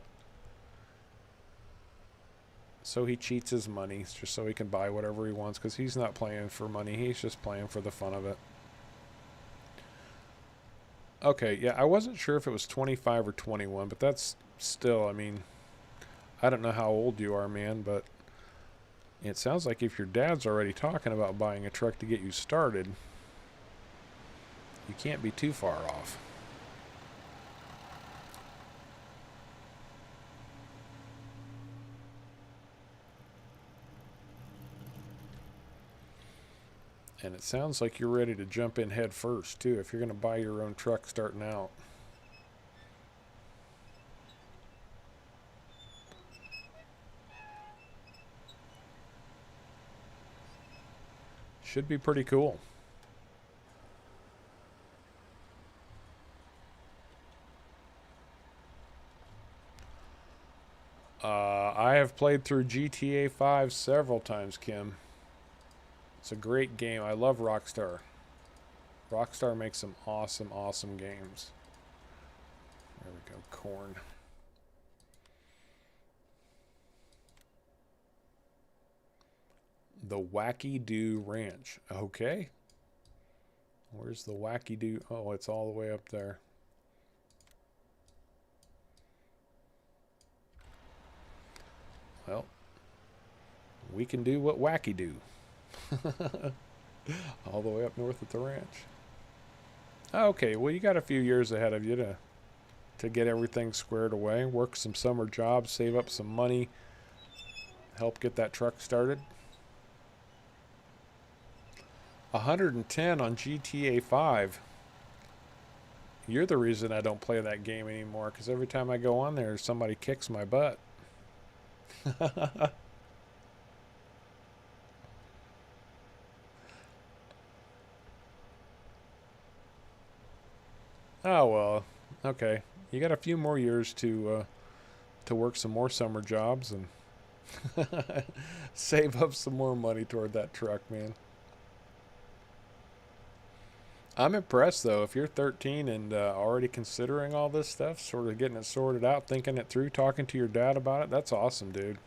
So he cheats his money just so he can buy whatever he wants, because he's not playing for money. He's just playing for the fun of it. Okay, yeah, I wasn't sure if it was 25 or 21, but that's still, I mean, I don't know how old you are, man, but it sounds like if your dad's already talking about buying a truck to get you started, you can't be too far off. And it sounds like you're ready to jump in head first, too, if you're going to buy your own truck starting out. Should be pretty cool. I have played through GTA 5 several times, Kim. It's a great game. I love Rockstar. Rockstar makes some awesome, awesome games. There we go, corn. The Wacky Do Ranch. Okay. Where's the Wacky Do? Oh, it's all the way up there. Well, we can do what Wacky do. All the way up north at the ranch. Okay, well, you got a few years ahead of you to get everything squared away, work some summer jobs, save up some money, help get that truck started. 110 on GTA 5. You're the reason I don't play that game anymore, because every time I go on there, somebody kicks my butt. Oh, well, okay. You got a few more years to work some more summer jobs and save up some more money toward that truck, man. I'm impressed, though. If you're 13 and already considering all this stuff, sort of getting it sorted out, thinking it through, talking to your dad about it, that's awesome, dude.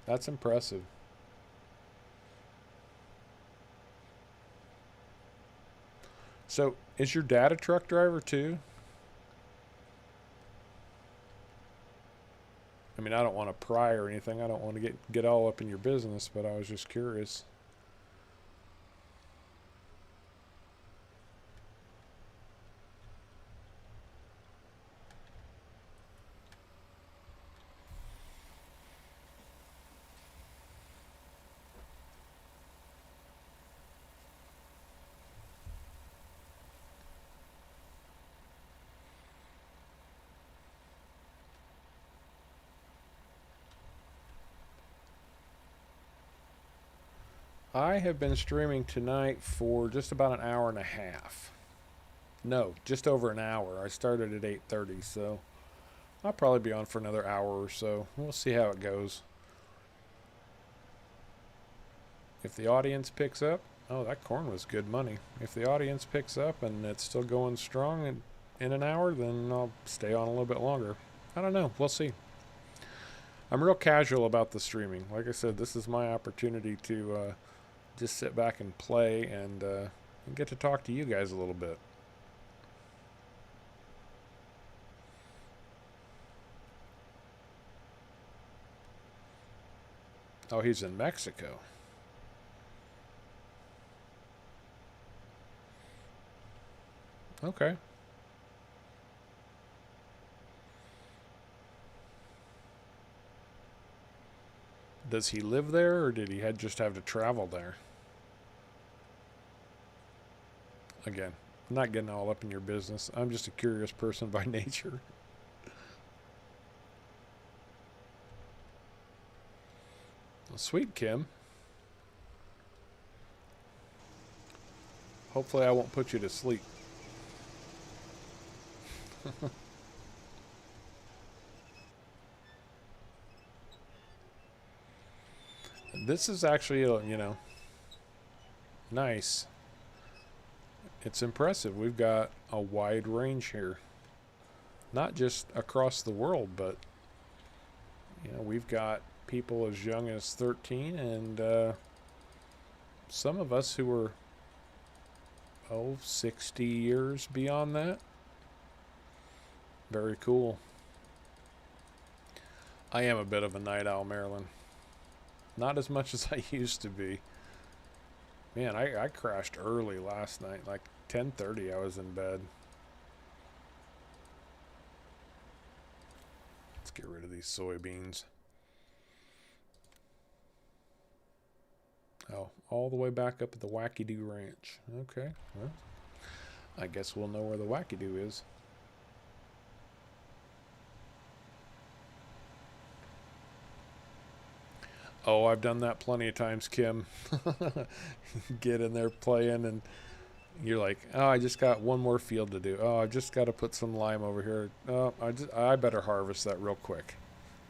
That's impressive. So, is your dad a truck driver, too? I mean, I don't want to pry or anything. I don't want to get all up in your business, but I was just curious. I have been streaming tonight for just about an hour and a half. No, just over an hour. I started at 8:30, so I'll probably be on for another hour or so. We'll see how it goes. If the audience picks up, oh, that corn was good money. If the audience picks up and it's still going strong in an hour, then I'll stay on a little bit longer. I don't know. We'll see. I'm real casual about the streaming. Like I said, this is my opportunity to just sit back and play and get to talk to you guys a little bit. Oh, he's in Mexico. Okay. Does he live there, or did he just have to travel there? Again, I'm not getting all up in your business. I'm just a curious person by nature. Well, sweet, Kim. Hopefully I won't put you to sleep. This is actually, nice. It's impressive. We've got a wide range here. Not just across the world, but, we've got people as young as 13 and some of us who are, 60 years beyond that. Very cool. I am a bit of a night owl, Marilyn. Not as much as I used to be. Man, I crashed early last night. Like 10:30 I was in bed. Let's get rid of these soybeans. Oh, all the way back up at the Wacky Do Ranch. Okay, well, I guess we'll know where the Wacky Do is. Oh, I've done that plenty of times, Kim. Get in there playing and you're like, oh, I just got one more field to do. Oh, I just got to put some lime over here. Oh, I better harvest that real quick.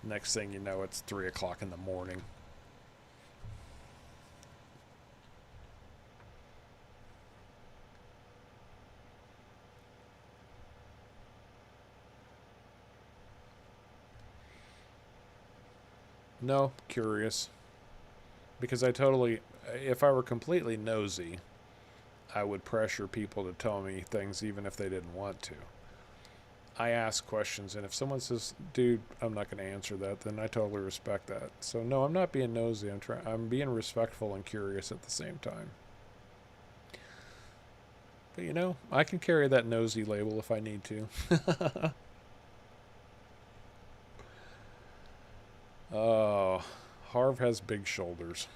Next thing you know, it's 3 o'clock in the morning. No, curious. Because I totally, if I were completely nosy, I would pressure people to tell me things even if they didn't want to. I ask questions, and if someone says, "Dude, I'm not going to answer that," then I totally respect that. So no, I'm not being nosy. I'm being respectful and curious at the same time. But you know, I can carry that nosy label if I need to. Oh, Harv has big shoulders.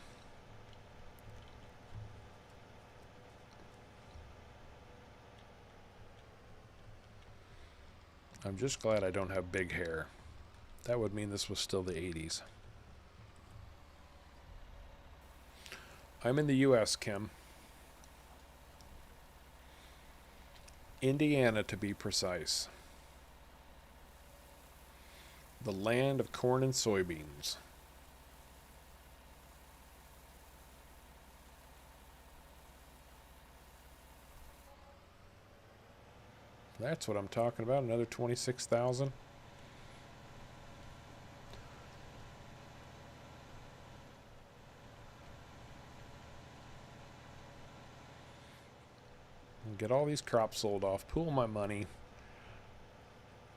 I'm just glad I don't have big hair. That would mean this was still the 80s. I'm in the U.S., Kim. Indiana, to be precise. The land of corn and soybeans. That's what I'm talking about. Another 26,000. Get all these crops sold off, pool my money,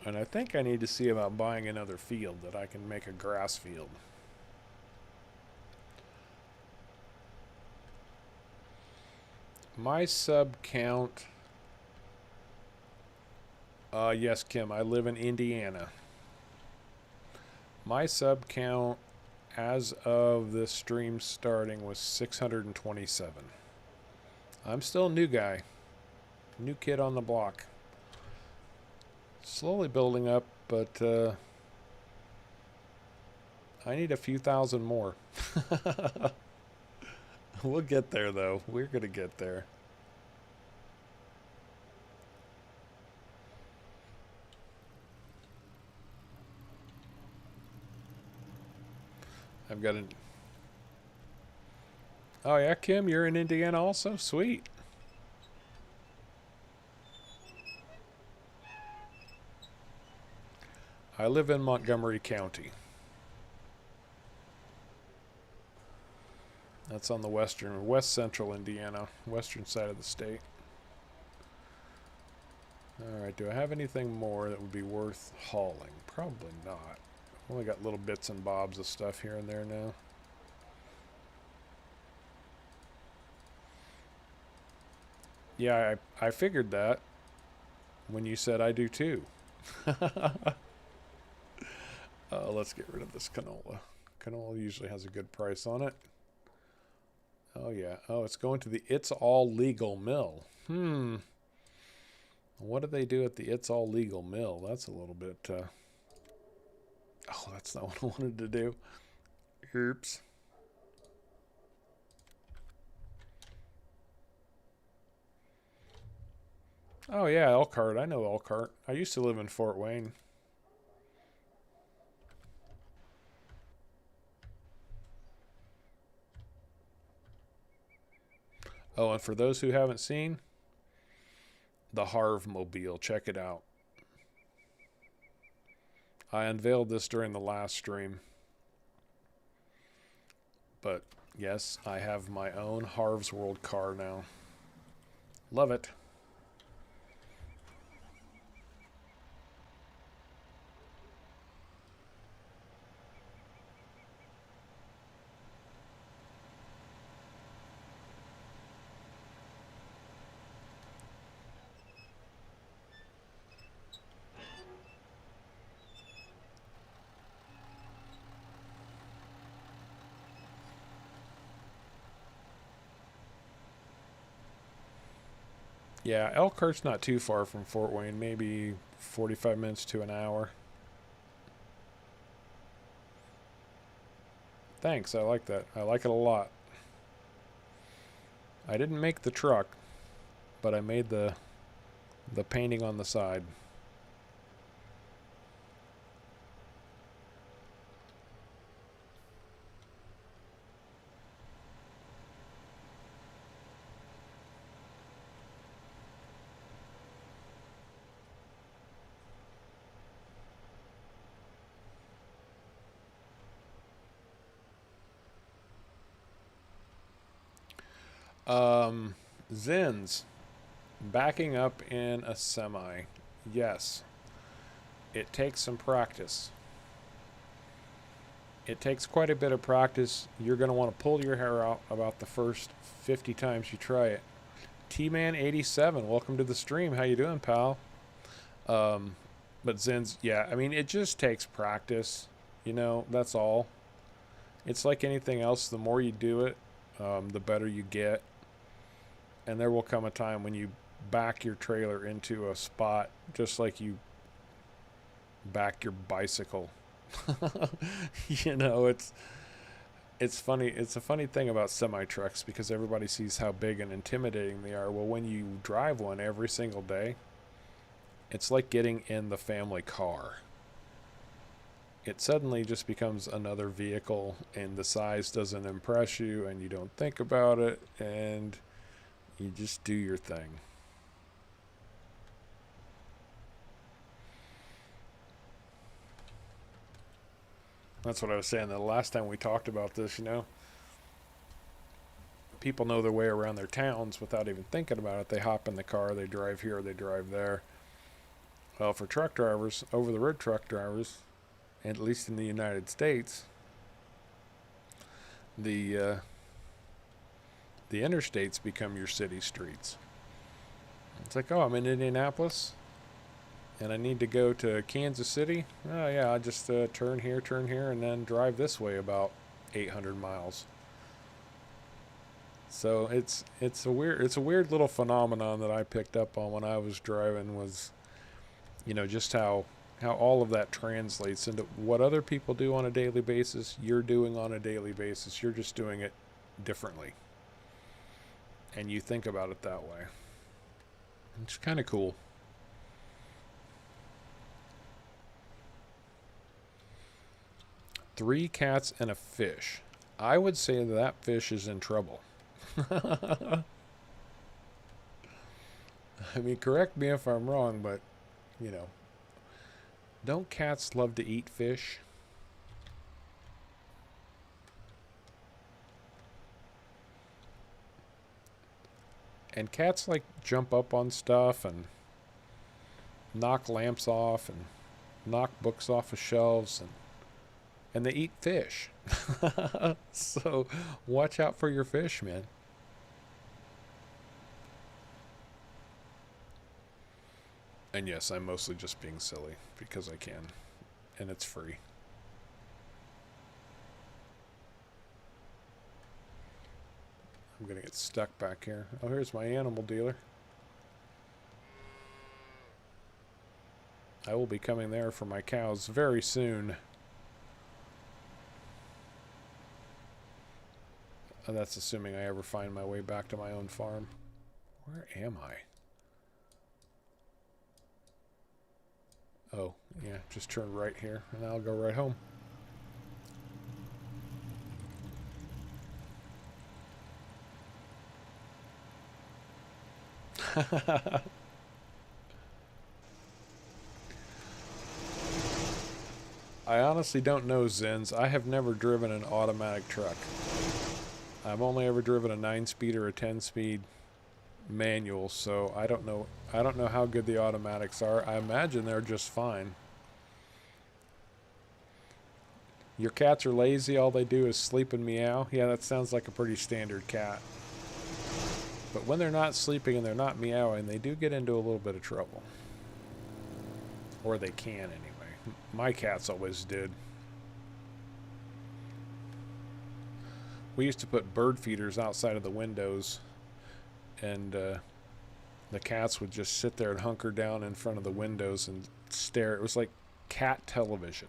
and I think I need to see about buying another field that I can make a grass field. My sub count. Yes, Kim, I live in Indiana. My sub count as of this stream starting was 627. I'm still a new guy. New kid on the block. Slowly building up, but I need a few thousand more. We'll get there, though. We're going to get there. I've got an... Oh, yeah, Kim, you're in Indiana also? Sweet. I live in Montgomery County. That's on the west central Indiana, western side of the state. Alright, do I have anything more that would be worth hauling? Probably not. Only got little bits and bobs of stuff here and there now. Yeah, I figured that when you said I do too. Let's get rid of this canola. Canola usually has a good price on it. Oh, yeah. Oh, it's going to the It's All Legal Mill. What do they do at the It's All Legal Mill? That's a little bit... Oh, that's not what I wanted to do. Oops. Oh, yeah, Elkhart. I know Elkhart. I used to live in Fort Wayne. Oh, and for those who haven't seen, the Harv Mobile. Check it out. I unveiled this during the last stream. But, yes, I have my own Harv's World car now. Love it. Yeah, Elkhart's not too far from Fort Wayne, maybe 45 minutes to an hour. Thanks, I like that. I like it a lot. I didn't make the truck, but I made the painting on the side. Zins. Backing up in a semi. Yes. It takes some practice. It takes quite a bit of practice. You're going to want to pull your hair out about the first 50 times you try it. T-Man87, welcome to the stream. How you doing, pal? But Zins, yeah, I mean, it just takes practice. You know, that's all. It's like anything else. The more you do it, the better you get. And there will come a time when you back your trailer into a spot just like you back your bicycle. You know, it's funny. It's a funny thing about semi trucks because everybody sees how big and intimidating they are. Well, when you drive one every single day, it's like getting in the family car. It suddenly just becomes another vehicle, and the size doesn't impress you, and you don't think about it, and you just do your thing. That's what I was saying the last time we talked about this, you know. People know their way around their towns without even thinking about it. They hop in the car, they drive here, they drive there. Well, for truck drivers, over-the-road truck drivers, at least in the United States, the interstates become your city streets. It's like, oh, I'm in Indianapolis, and I need to go to Kansas City. Oh yeah, I just turn here, and then drive this way about 800 miles. So it's a weird little phenomenon that I picked up on when I was driving was, you know, just how all of that translates into what other people do on a daily basis. You're doing on a daily basis. You're just doing it differently, and you think about it that way. It's kind of cool. Three cats and a fish. I would say that fish is in trouble. I mean, correct me if I'm wrong, but, you know, don't cats love to eat fish? And cats, like, jump up on stuff and knock lamps off and knock books off of shelves, and they eat fish. So watch out for your fish, man. And yes, I'm mostly just being silly because I can, and it's free. I'm gonna get stuck back here. Oh, here's my animal dealer. I will be coming there for my cows very soon. And that's assuming I ever find my way back to my own farm. Where am I? Oh, yeah, just turn right here, and I'll go right home. I honestly don't know, Zins. I have never driven an automatic truck. I've only ever driven a 9-speed or a 10-speed manual, so I don't know how good the automatics are. I imagine they're just fine. Your cats are lazy, all they do is sleep and meow. Yeah, that sounds like a pretty standard cat. But when they're not sleeping and they're not meowing, they do get into a little bit of trouble. Or they can, anyway. My cats always did. We used to put bird feeders outside of the windows, and the cats would just sit there and hunker down in front of the windows and stare. It was like cat television.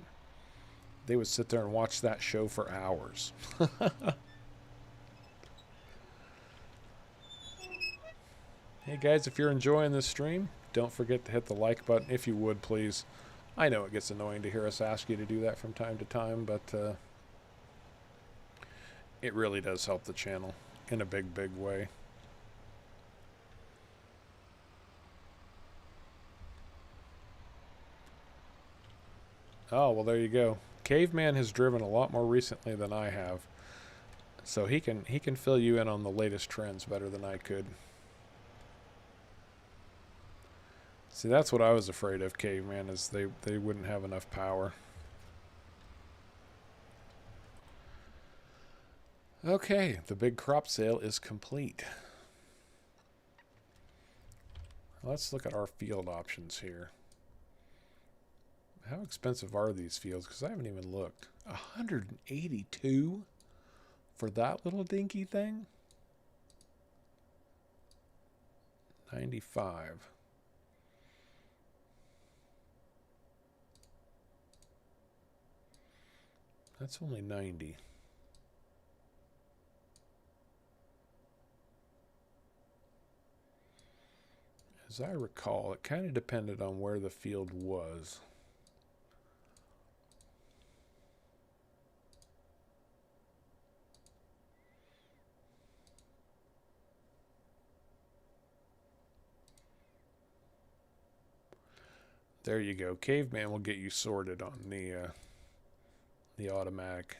They would sit there and watch that show for hours. Hey guys, if you're enjoying this stream, don't forget to hit the like button if you would, please. I know it gets annoying to hear us ask you to do that from time to time, but it really does help the channel in a big, big way. Oh, well, there you go. Caveman has driven a lot more recently than I have. So he can fill you in on the latest trends better than I could. See, that's what I was afraid of, Caveman, is they wouldn't have enough power. Okay, the big crop sale is complete. Let's look at our field options here. How expensive are these fields? Because I haven't even looked. 182 for that little dinky thing? 95. That's only 90. As I recall, it kind of depended on where the field was. There you go. Caveman will get you sorted on the automatic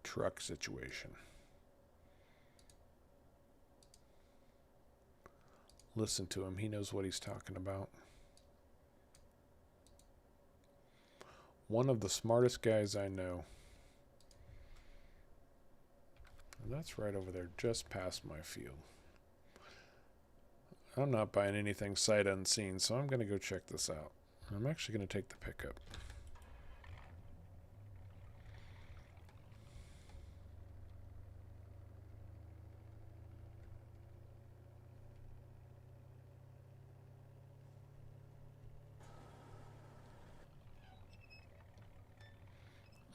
truck situation. Listen to him. He knows what he's talking about. One of the smartest guys I know. And that's right over there, just past my field. I'm not buying anything sight unseen, so I'm going to go check this out. I'm actually going to take the pickup.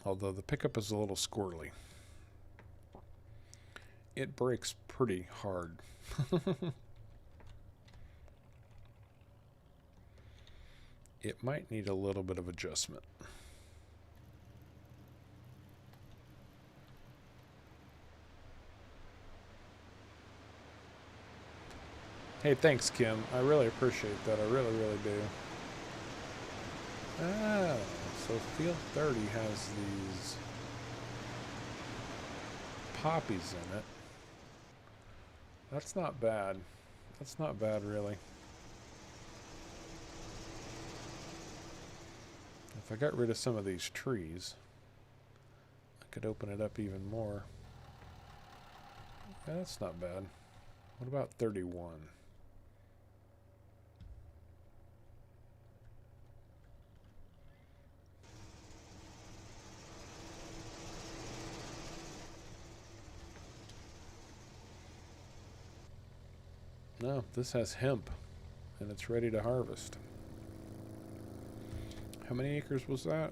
Although the pickup is a little squirrely. It brakes pretty hard. It might need a little bit of adjustment. Hey, thanks, Kim. I really appreciate that. I really, really do. Ah, so Field 30 has these poppies in it. That's not bad. That's not bad, really. If I got rid of some of these trees, I could open it up even more. Yeah, that's not bad. What about 31? No, this has hemp, and it's ready to harvest. How many acres was that?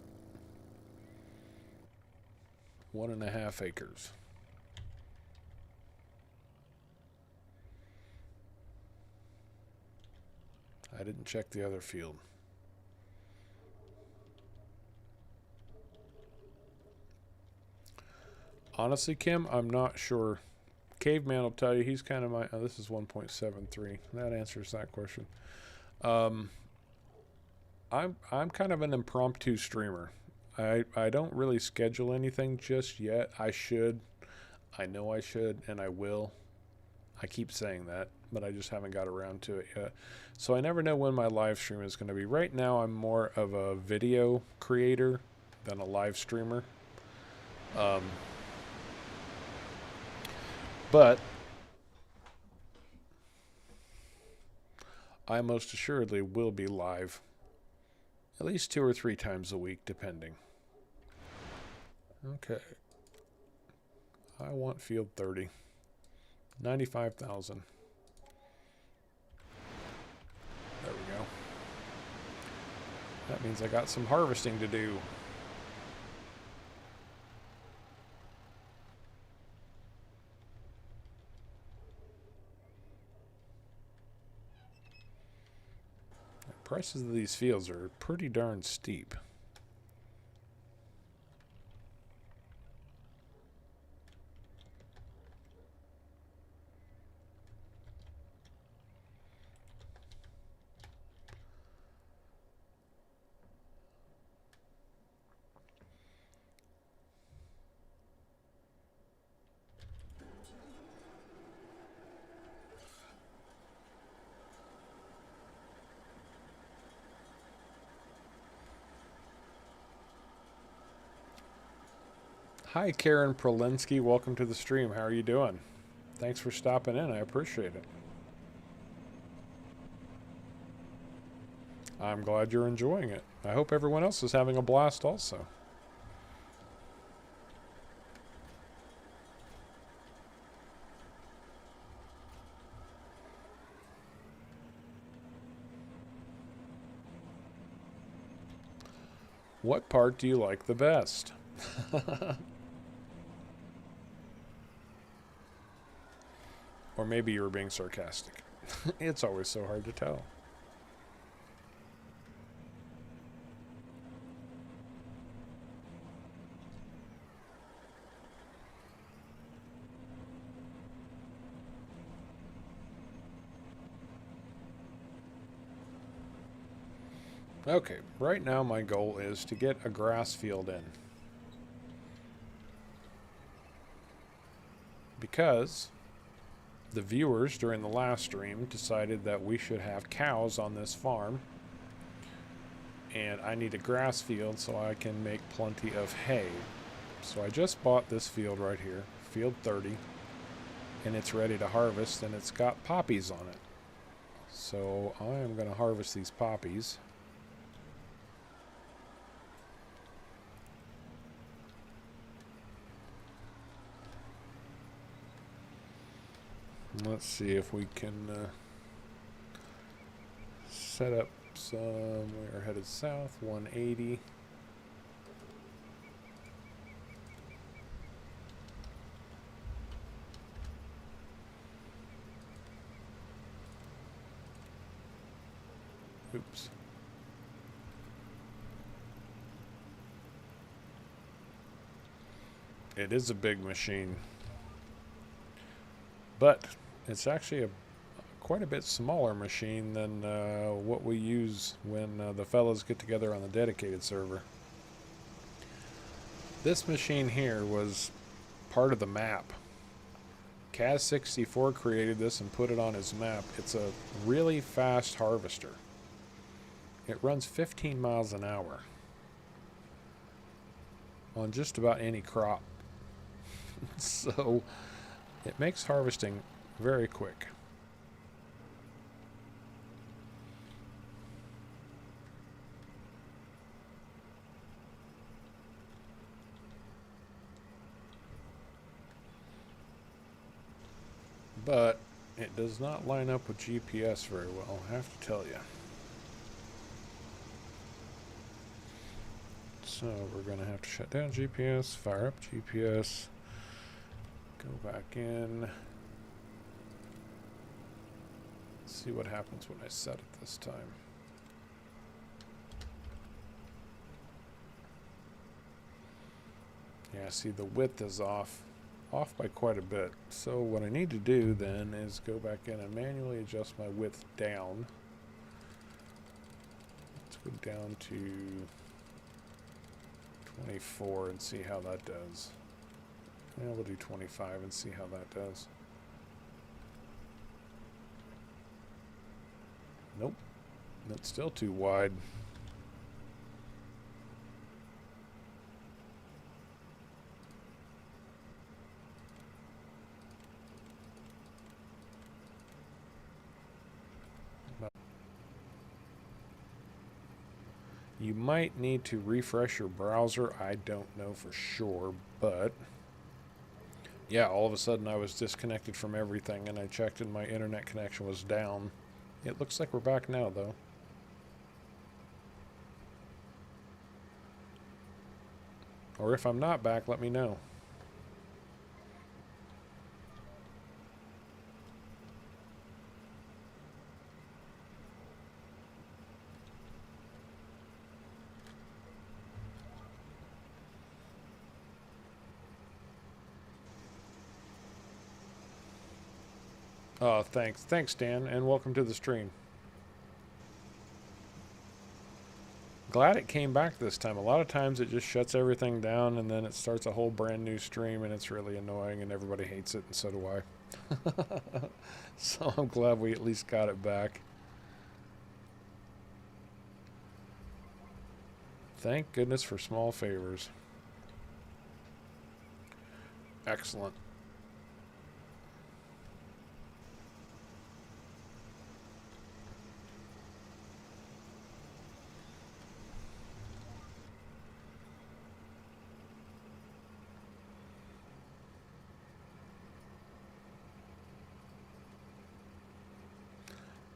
1.5 acres. I didn't check the other field. Honestly, Kim, I'm not sure. Caveman will tell you he's kind of my. Oh, this is 1.73. That answers that question. I'm kind of an impromptu streamer. I don't really schedule anything just yet. I should. I know I should, and I will. I keep saying that, but I just haven't got around to it yet. So I never know when my live stream is going to be. Right now, I'm more of a video creator than a live streamer. But I most assuredly will be live at least 2 or 3 times a week, depending. Okay. I want field 30. 95,000. There we go. That means I got some harvesting to do. The prices of these fields are pretty darn steep. Hi, Karen Prolinsky. Welcome to the stream. How are you doing? Thanks for stopping in. I appreciate it. I'm glad you're enjoying it. I hope everyone else is having a blast also. What part do you like the best? Or maybe you were being sarcastic. It's always so hard to tell. Okay, right now my goal is to get a grass field in. Because the viewers during the last stream decided that we should have cows on this farm. And I need a grass field so I can make plenty of hay. So I just bought this field right here, field 30. And it's ready to harvest, and it's got poppies on it. So I am going to harvest these poppies. Let's see if we can set up some. We're headed south, 180. Oops. It is a big machine. But it's actually quite a bit smaller machine than what we use when the fellas get together on the dedicated server. This machine here was part of the map. Kaz64 created this and put it on his map. It's a really fast harvester. It runs 15 miles an hour on just about any crop. So it makes harvesting very quick. But it does not line up with GPS very well, I have to tell you. So we're going to have to shut down GPS, fire up GPS, go back in. See what happens when I set it this time. Yeah, see the width is off by quite a bit. So what I need to do then is go back in and manually adjust my width down. Let's go down to 24 and see how that does. Yeah, we'll do 25 and see how that does. Nope, that's still too wide. You might need to refresh your browser. I don't know for sure, but yeah, all of a sudden I was disconnected from everything and I checked and my internet connection was down. It looks like we're back now, though. Or if I'm not back, let me know. Oh, thanks. Thanks, Dan, and welcome to the stream. Glad it came back this time. A lot of times it just shuts everything down and then it starts a whole brand new stream and it's really annoying and everybody hates it and so do I. So I'm glad we at least got it back. Thank goodness for small favors. Excellent.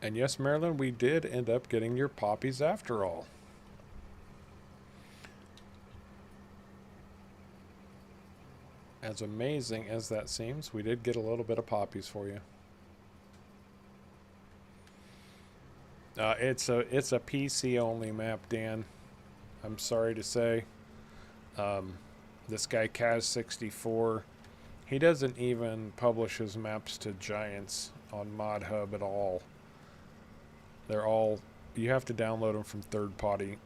And yes, Marilyn, we did end up getting your poppies after all. As amazing as that seems, we did get a little bit of poppies for you. It's a PC only map, Dan. I'm sorry to say. This guy Kaz64, he doesn't even publish his maps to Giants on Mod Hub at all. They're all, you have to download them from third party.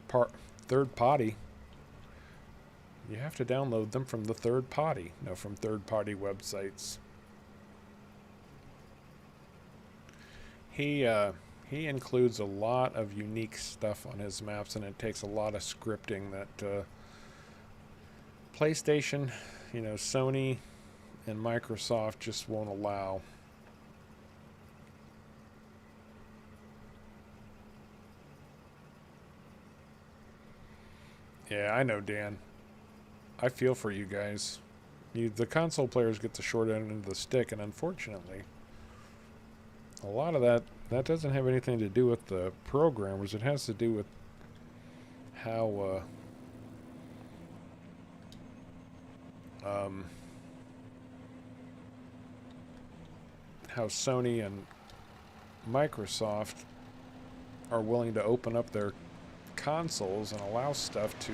You have to download them from the third party, no, from third party websites. He includes a lot of unique stuff on his maps, and it takes a lot of scripting that PlayStation, Sony, and Microsoft just won't allow. Yeah, I know, Dan. I feel for you guys. The console players get the short end of the stick, and unfortunately, a lot of that doesn't have anything to do with the programmers. It has to do with how how Sony and Microsoft are willing to open up their consoles and allow stuff to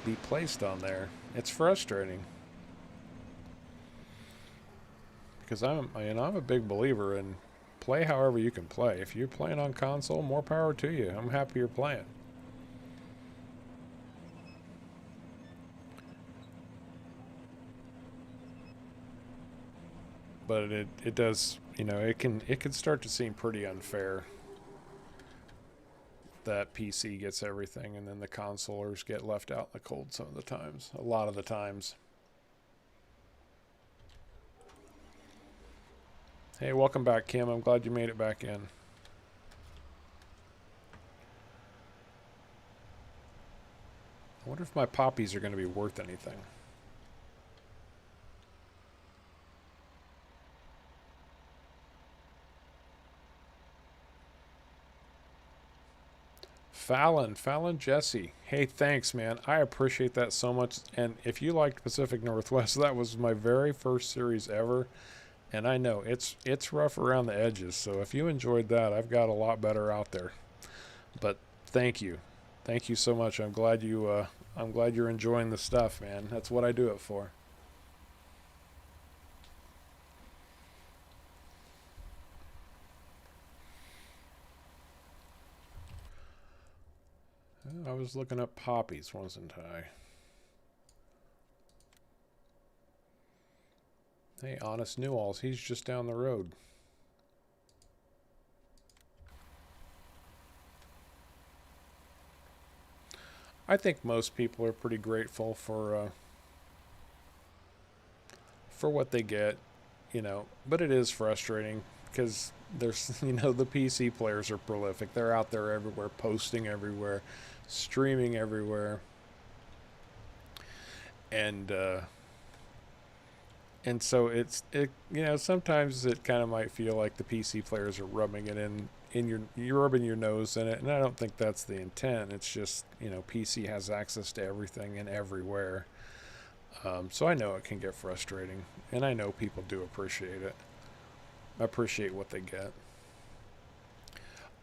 be placed on there. It's frustrating because I'm a big believer in play however you can play. If you're playing on console, more power to you. I'm happy you're playing. But it does, it can start to seem pretty unfair that PC gets everything and then the consolers get left out in the cold some of the times. A lot of the times. Hey, welcome back, Kim. I'm glad you made it back in. I wonder if my poppies are going to be worth anything. Fallon Jesse. Hey, thanks, man. I appreciate that so much. And if you liked Pacific Northwest, that was my very first series ever. And I know it's rough around the edges. So if you enjoyed that, I've got a lot better out there. But thank you so much. I'm glad you're enjoying the stuff, man. That's what I do it for. I was looking up poppies, wasn't I? Hey, Honest Newalls, he's just down the road. I think most people are pretty grateful for what they get, but it is frustrating because there's, the PC players are prolific. They're out there everywhere, posting everywhere, streaming everywhere. And so sometimes it kind of might feel like the PC players are rubbing it you're rubbing your nose in it, and I don't think that's the intent. It's just, PC has access to everything and everywhere. So I know it can get frustrating, and I know people do appreciate it. Appreciate what they get.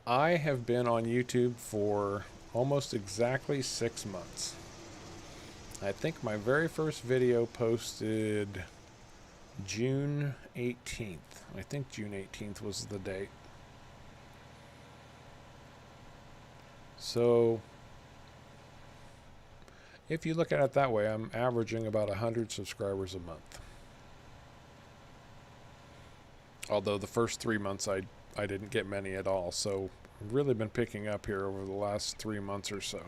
I have been on YouTube for almost exactly 6 months. I think my very first video posted June 18th. I think June 18th was the date. So if you look at it that way, I'm averaging about 100 subscribers a month. Although the first 3 months I didn't get many at all. So I've really been picking up here over the last 3 months or so.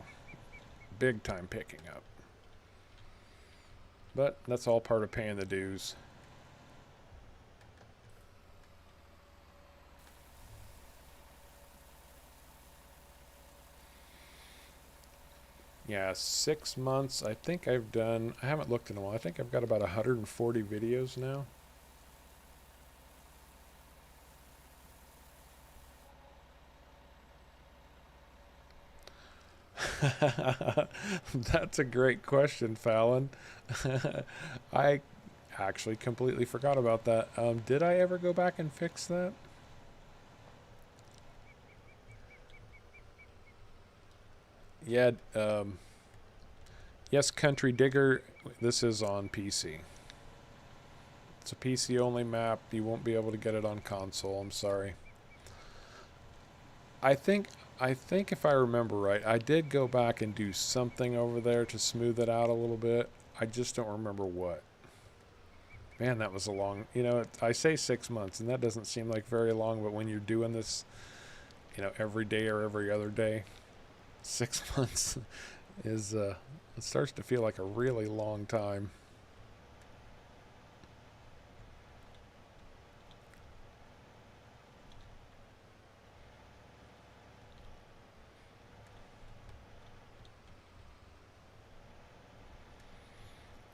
Big time picking up. But that's all part of paying the dues. Yeah, 6 months. I think I've done, I haven't looked in a while. I think I've got about 140 videos now. That's a great question, Fallon. I actually completely forgot about that. Did I ever go back and fix that? Yeah. Yes, Country Digger. This is on PC. It's a PC only map. You won't be able to get it on console. I'm sorry. I think I think if I remember right, I did go back and do something over there to smooth it out a little bit. I just don't remember what. Man, that was a long. I say 6 months, and that doesn't seem like very long. But when you're doing this, every day or every other day, 6 months is it starts to feel like a really long time.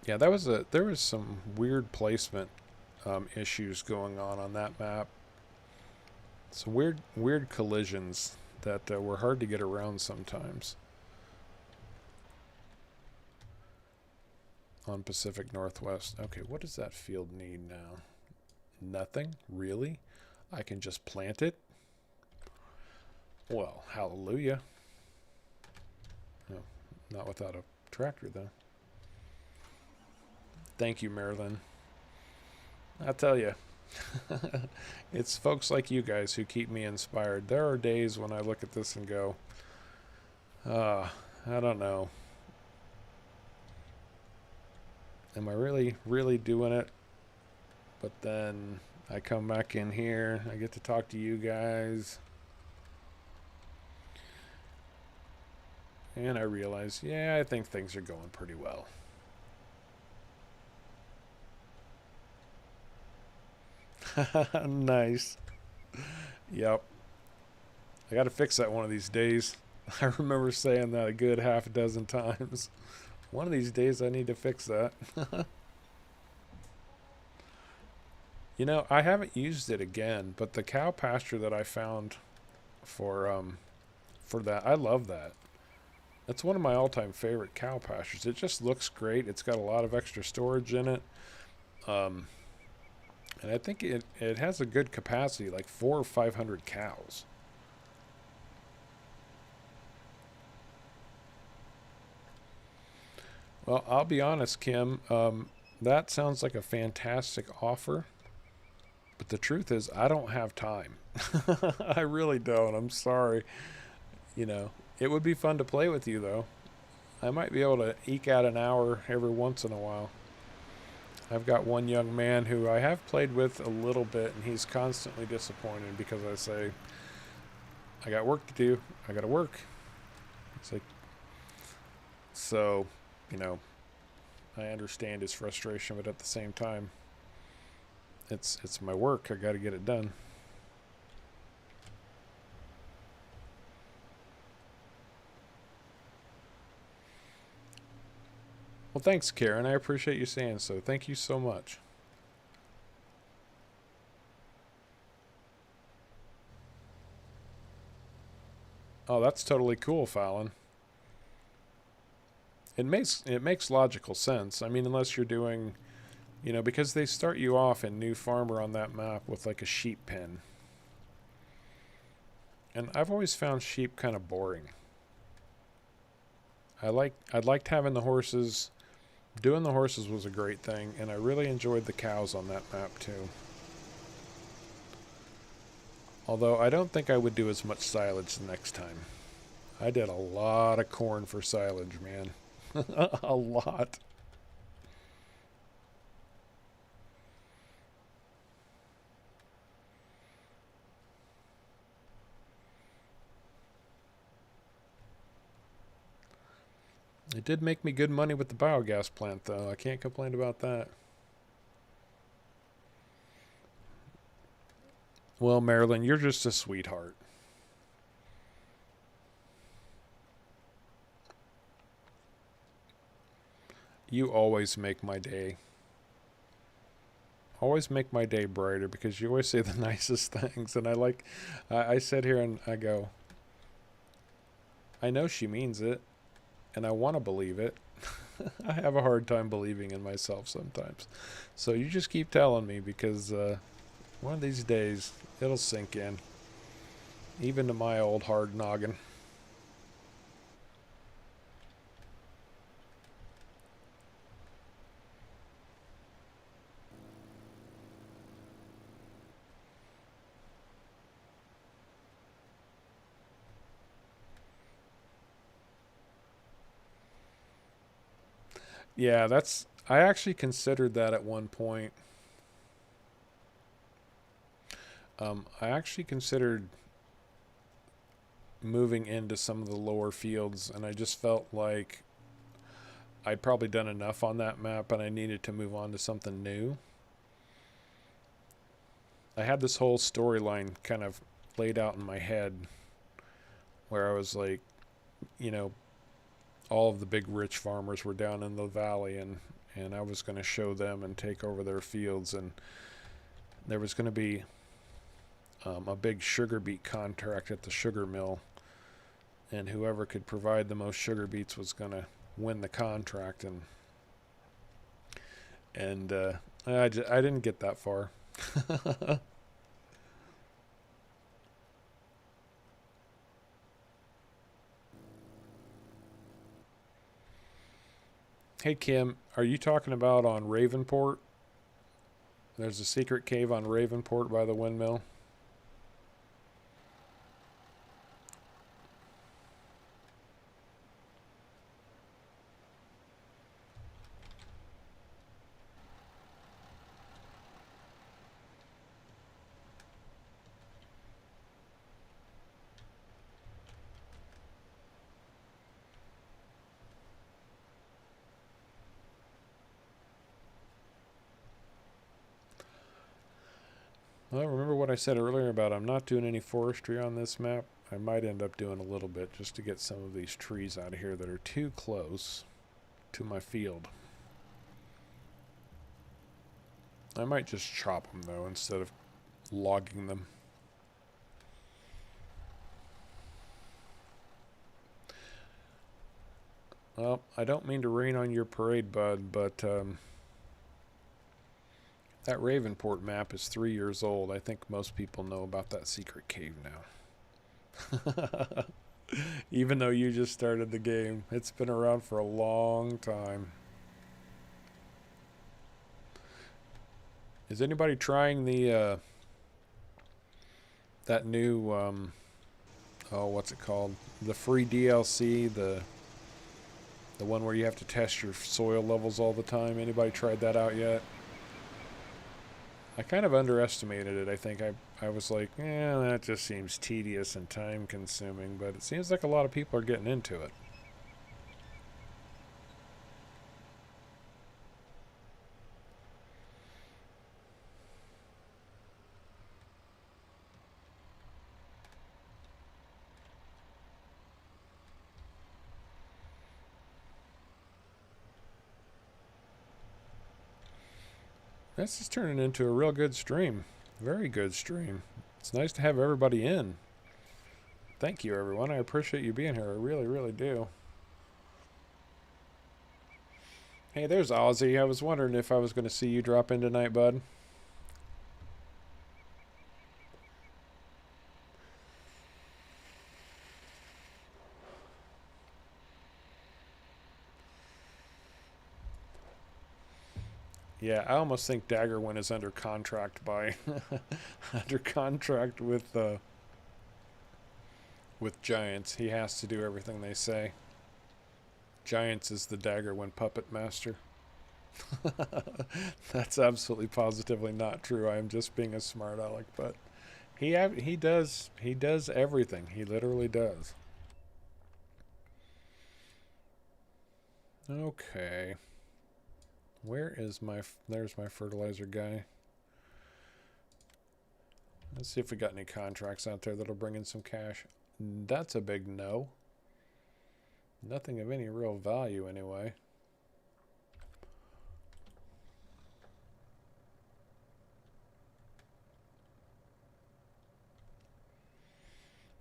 Yeah, there was some weird placement issues going on that map. Some weird collisions that were hard to get around sometimes on Pacific Northwest. Okay, what does that field need now? Nothing? Really? I can just plant it? Well, hallelujah. No, not without a tractor, though. Thank you, Marilyn. I tell you, it's folks like you guys who keep me inspired. There are days when I look at this and go, I don't know. Am I really doing it? But then I come back in here, I get to talk to you guys, and I realize, yeah, I think things are going pretty well. Nice. Yep. I got to fix that one of these days. I remember saying that a good half a dozen times. One of these days I need to fix that. I haven't used it again, but the cow pasture that I found for that, I love that. That's one of my all-time favorite cow pastures. It just looks great. It's got a lot of extra storage in it. Um, and I think it has a good capacity, like 400 or 500 cows. Well, I'll be honest, Kim. That sounds like a fantastic offer. But the truth is, I don't have time. I really don't. I'm sorry. It would be fun to play with you, though. I might be able to eke out an hour every once in a while. I've got one young man who I have played with a little bit, and he's constantly disappointed because I say, I got work to do. I got to work. It's like, so, you know, I understand his frustration, but at the same time, it's my work. I got to get it done. Well, thanks, Karen. I appreciate you saying so. Thank you so much. Oh, that's totally cool, Fallon. It makes logical sense. I mean, unless you're doing, because they start you off in New Farmer on that map with like a sheep pen. And I've always found sheep kind of boring. I liked having the horses. Doing the horses was a great thing, and I really enjoyed the cows on that map too. Although I don't think I would do as much silage the next time. I did a lot of corn for silage, man. A lot. It did make me good money with the biogas plant, though. I can't complain about that. Well, Marilyn, you're just a sweetheart. You always make my day. Always make my day brighter because you always say the nicest things. And I sit here and I go, I know she means it and I want to believe it. I have a hard time believing in myself sometimes. So you just keep telling me because one of these days it'll sink in. Even to my old hard noggin. Yeah, I actually considered that at one point. I actually considered moving into some of the lower fields, and I just felt like I'd probably done enough on that map and I needed to move on to something new. I had this whole storyline kind of laid out in my head where I was like, you know, all of the big rich farmers were down in the valley and I was going to show them and take over their fields, and there was going to be a big sugar beet contract at the sugar mill, and whoever could provide the most sugar beets was going to win the contract, and I didn't get that far. Hey Kim, are you talking about on Ravenport? There's a secret cave on Ravenport by the windmill. Well, remember what I said earlier about I'm not doing any forestry on this map? I might end up doing a little bit just to get some of these trees out of here that are too close to my field. I might just chop them, though, instead of logging them. Well, I don't mean to rain on your parade, bud, but that Ravenport map is 3 years old. I think most people know about that secret cave now. Even though you just started the game, it's been around for a long time. Is anybody trying the that new oh, what's it called? The free DLC, the one where you have to test your soil levels all the time. Anybody tried that out yet? I kind of underestimated it. I think I was like, yeah, that just seems tedious and time consuming, but it seems like a lot of people are getting into it. This is turning into a real good stream. Very good stream. It's nice to have everybody in. Thank you, everyone. I appreciate you being here. I really, really do. Hey, there's Ozzy. I was wondering if I was going to see you drop in tonight, bud. Yeah, I almost think Daggerwin is under contract by under contract with Giants. He has to do everything they say. Giants is the Daggerwin puppet master. That's absolutely positively not true. I am just being a smart aleck, but he does everything. He literally does. Okay. Where is my... There's my fertilizer guy. Let's see if we got any contracts out there that'll bring in some cash. That's a big no. Nothing of any real value anyway.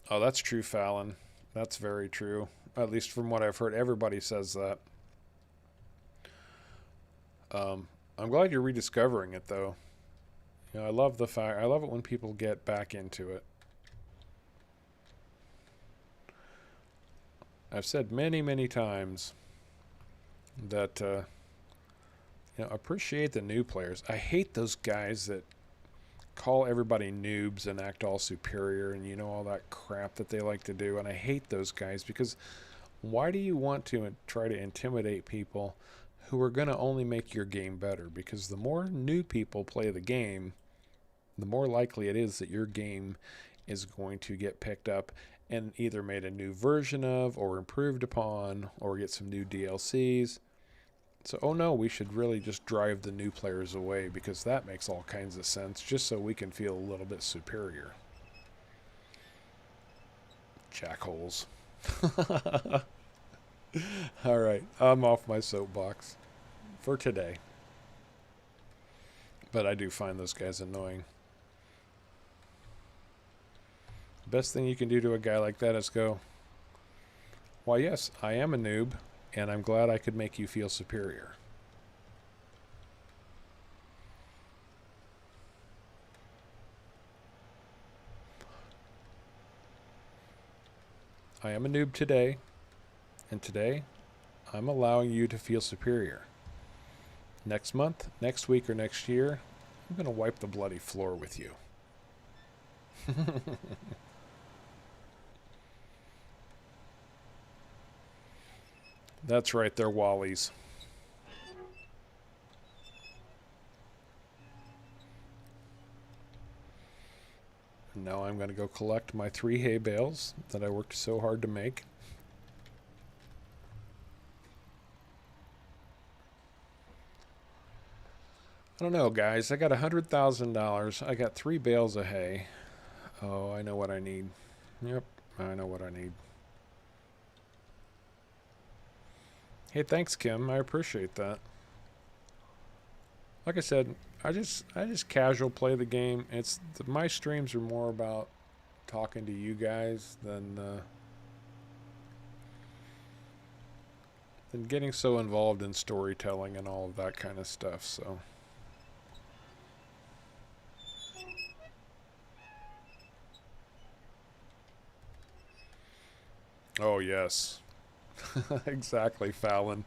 Oh, that's true, Fallon. That's very true. At least from what I've heard, everybody says that. I'm glad you're rediscovering it, though. You know, I love it when people get back into it. I've said many, many times that appreciate the new players. I hate those guys that call everybody noobs and act all superior and all that crap that they like to do. And I hate those guys because why do you want to try to intimidate people who are going to only make your game better? Because the more new people play the game, the more likely it is that your game is going to get picked up and either made a new version of or improved upon or get some new DLCs. So, oh no, we should really just drive the new players away because that makes all kinds of sense just so we can feel a little bit superior. Jackholes. All right, I'm off my soapbox for today. But I do find those guys annoying. Best thing you can do to a guy like that is go, why, yes, I am a noob, and I'm glad I could make you feel superior. I am a noob today, and today I'm allowing you to feel superior. Next month, next week, or next year, I'm going to wipe the bloody floor with you. That's right, they're Wallies. And now I'm going to go collect my 3 hay bales that I worked so hard to make. I don't know, guys. I got $100,000. I got 3 bales of hay. Oh, I know what I need. Yep, I know what I need. Hey, thanks, Kim. I appreciate that. Like I said, I just casual play the game. My streams are more about talking to you guys than getting so involved in storytelling and all of that kind of stuff. So. Oh yes. Exactly, Fallon.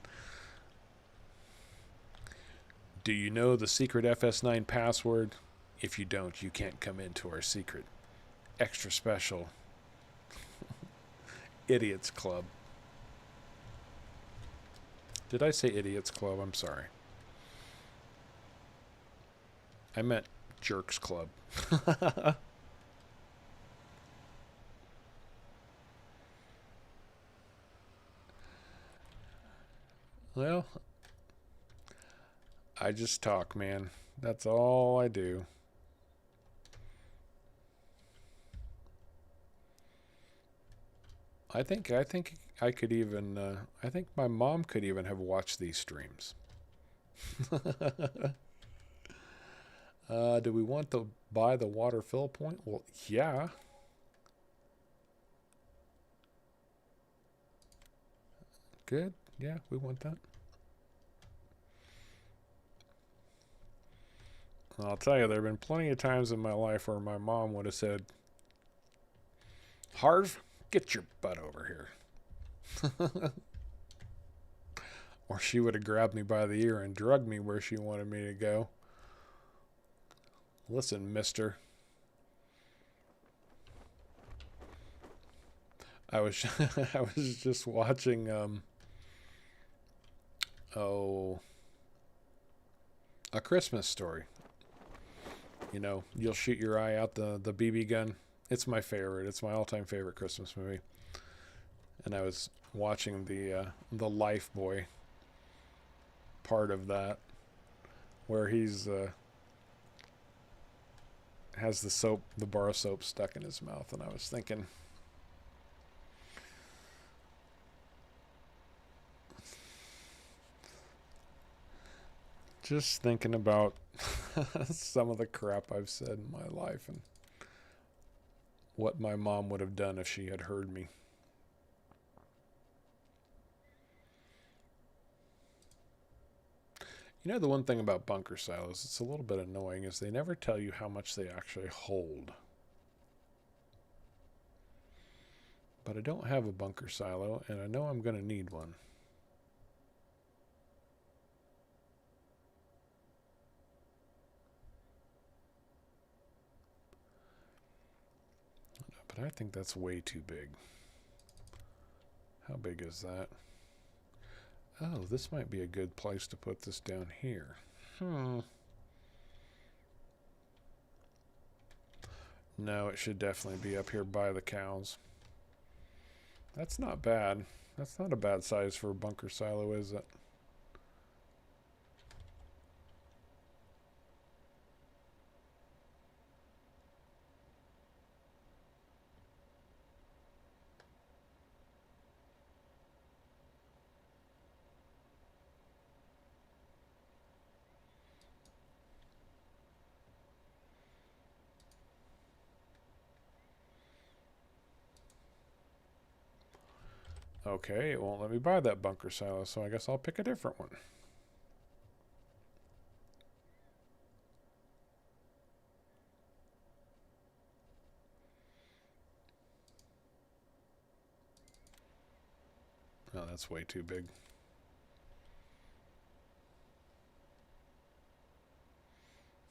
Do you know the secret FS9 password? If you don't, you can't come into our secret, extra special Idiots Club. Did I say Idiots Club? I'm sorry. I meant Jerks Club. Well, I just talk, man. That's all I do. I think I could even I think my mom could even have watched these streams. Do we want to buy the water fill point? Well, yeah. Good. Yeah, we want that. I'll tell you, there have been plenty of times in my life where my mom would have said, Harv, get your butt over here. Or she would have grabbed me by the ear and drugged me where she wanted me to go. Listen, mister. I was I was just watching A Christmas Story. You know, you'll shoot your eye out the BB gun. It's my favorite. It's my all-time favorite Christmas movie. And I was watching the Life Boy part of that where he's has the bar of soap stuck in his mouth, and I was thinking, just thinking about some of the crap I've said in my life and what my mom would have done if she had heard me. You know, the one thing about bunker silos, it's a little bit annoying, is they never tell you how much they actually hold. But I don't have a bunker silo, and I know I'm going to need one. But I think that's way too big. How big is that? Oh, this might be a good place to put this down here. No, it should definitely be up here by the cows. That's not bad. That's not a bad size for a bunker silo, is it? Okay, it won't let me buy that bunker silo, so I guess I'll pick a different one. Oh, that's way too big.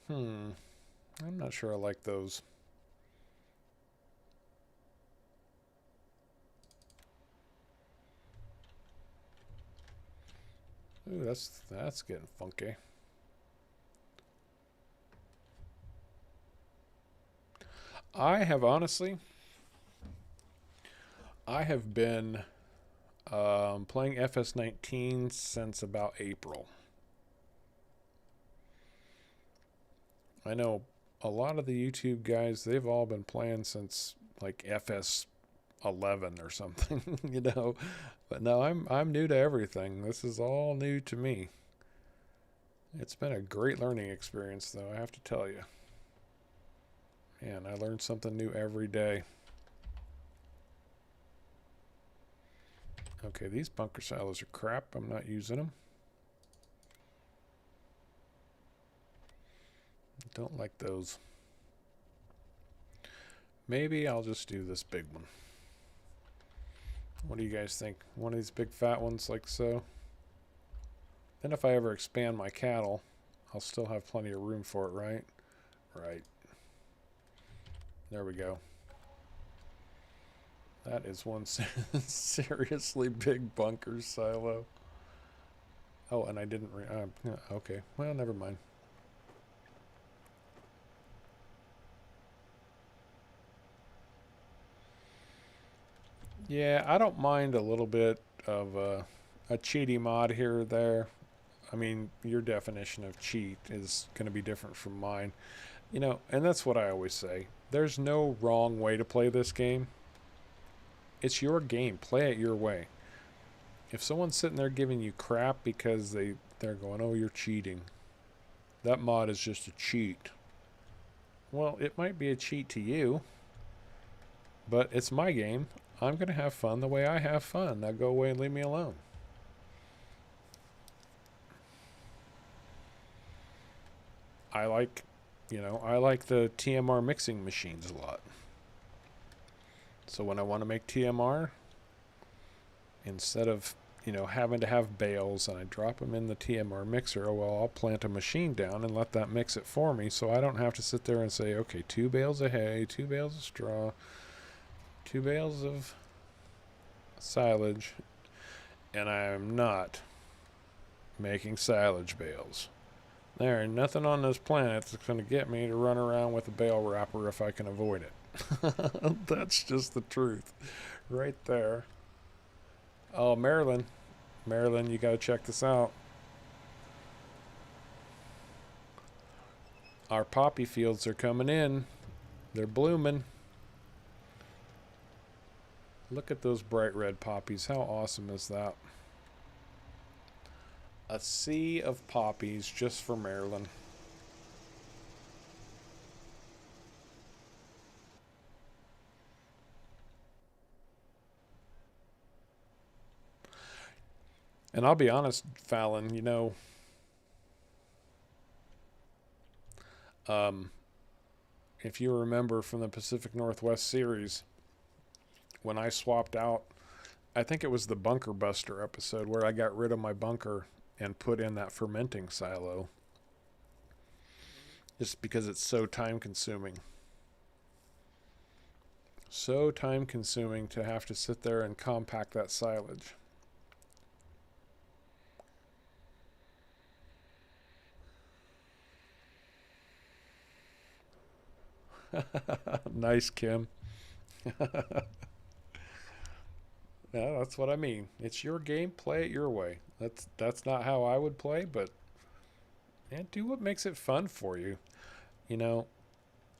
I'm not sure I like those. Ooh, that's getting funky. I have been playing FS19 since about April. I know a lot of the YouTube guys, they've all been playing since like FS11 or something, you know. But no, I'm new to everything. This is all new to me. It's been a great learning experience, though, I have to tell you. Man, I learn something new every day. Okay, these bunker silos are crap. I'm not using them. Don't like those. Maybe I'll just do this big one. What do you guys think? One of these big fat ones like so? Then if I ever expand my cattle, I'll still have plenty of room for it, right? Right. There we go. That is one seriously big bunker silo. Oh, and I didn't... okay, well, never mind. Yeah, I don't mind a little bit of a cheaty mod here or there. I mean, your definition of cheat is going to be different from mine. You know, and that's what I always say. There's no wrong way to play this game. It's your game. Play it your way. If someone's sitting there giving you crap because they're going, oh, you're cheating. That mod is just a cheat. Well, it might be a cheat to you, but it's my game. I'm going to have fun the way I have fun. Now go away and leave me alone. I like the TMR mixing machines a lot. So when I want to make TMR, instead of, having to have bales and I drop them in the TMR mixer, oh, well, I'll plant a machine down and let that mix it for me so I don't have to sit there and say, okay, 2 bales of hay, 2 bales of straw, 2 bales of silage, and I am not making silage bales. There ain't nothing on this planet that's going to get me to run around with a bale wrapper if I can avoid it. That's just the truth right there. Oh, Marilyn, you got to check this out. Our poppy fields are coming in. They're blooming. Look at those bright red poppies. How awesome is that? A sea of poppies just for Maryland. And I'll be honest, Fallon, um, if you remember from the Pacific Northwest series, when I swapped out, I think it was the Bunker Buster episode where I got rid of my bunker and put in that fermenting silo. Just because it's so time consuming. So time consuming to have to sit there and compact that silage. Nice, Kim. Yeah, that's what I mean. It's your game. Play it your way. That's not how I would play, but man, do what makes it fun for you. You know,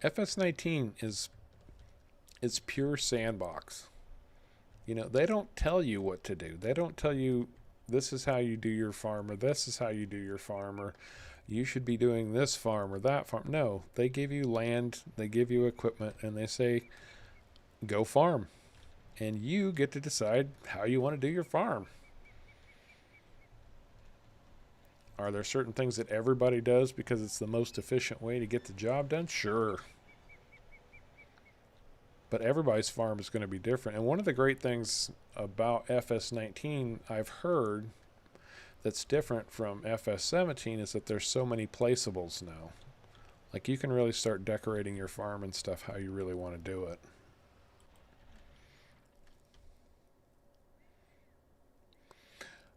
FS19 is pure sandbox. They don't tell you what to do. They don't tell you this is how you do your farm or this is how you do your farm or you should be doing this farm or that farm. No, they give you land, they give you equipment, and they say, go farm. And you get to decide how you want to do your farm. Are there certain things that everybody does because it's the most efficient way to get the job done? Sure. But everybody's farm is going to be different. And one of the great things about FS19 I've heard that's different from FS17 is that there's so many placeables now. Like you can really start decorating your farm and stuff how you really want to do it.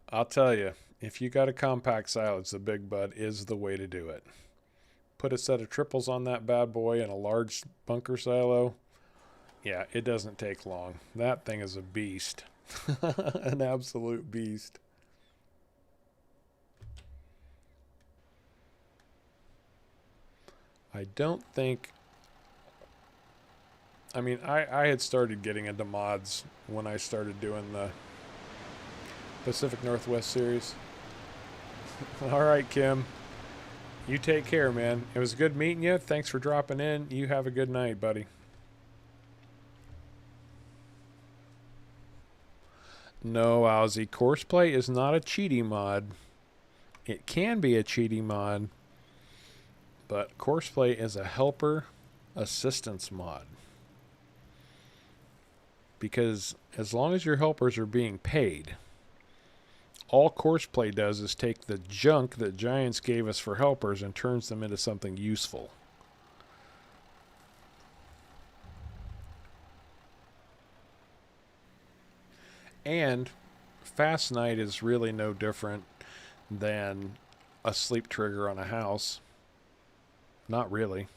I'll tell you, if you got a compact silage, the Big Bud is the way to do it. Put a set of triples on that bad boy and a large bunker silo. Yeah, it doesn't take long. That thing is a beast. An absolute beast. I don't think... I mean, I had started getting into mods when I started doing the Pacific Northwest series. All right, Kim. You take care, man. It was good meeting you. Thanks for dropping in. You have a good night, buddy. No, Owzy. Courseplay is not a cheaty mod. It can be a cheaty mod, but Courseplay is a helper assistance mod. Because as long as your helpers are being paid, all Courseplay does is take the junk that Giants gave us for helpers and turns them into something useful. And Fast Night is really no different than a sleep trigger on a house. Not really.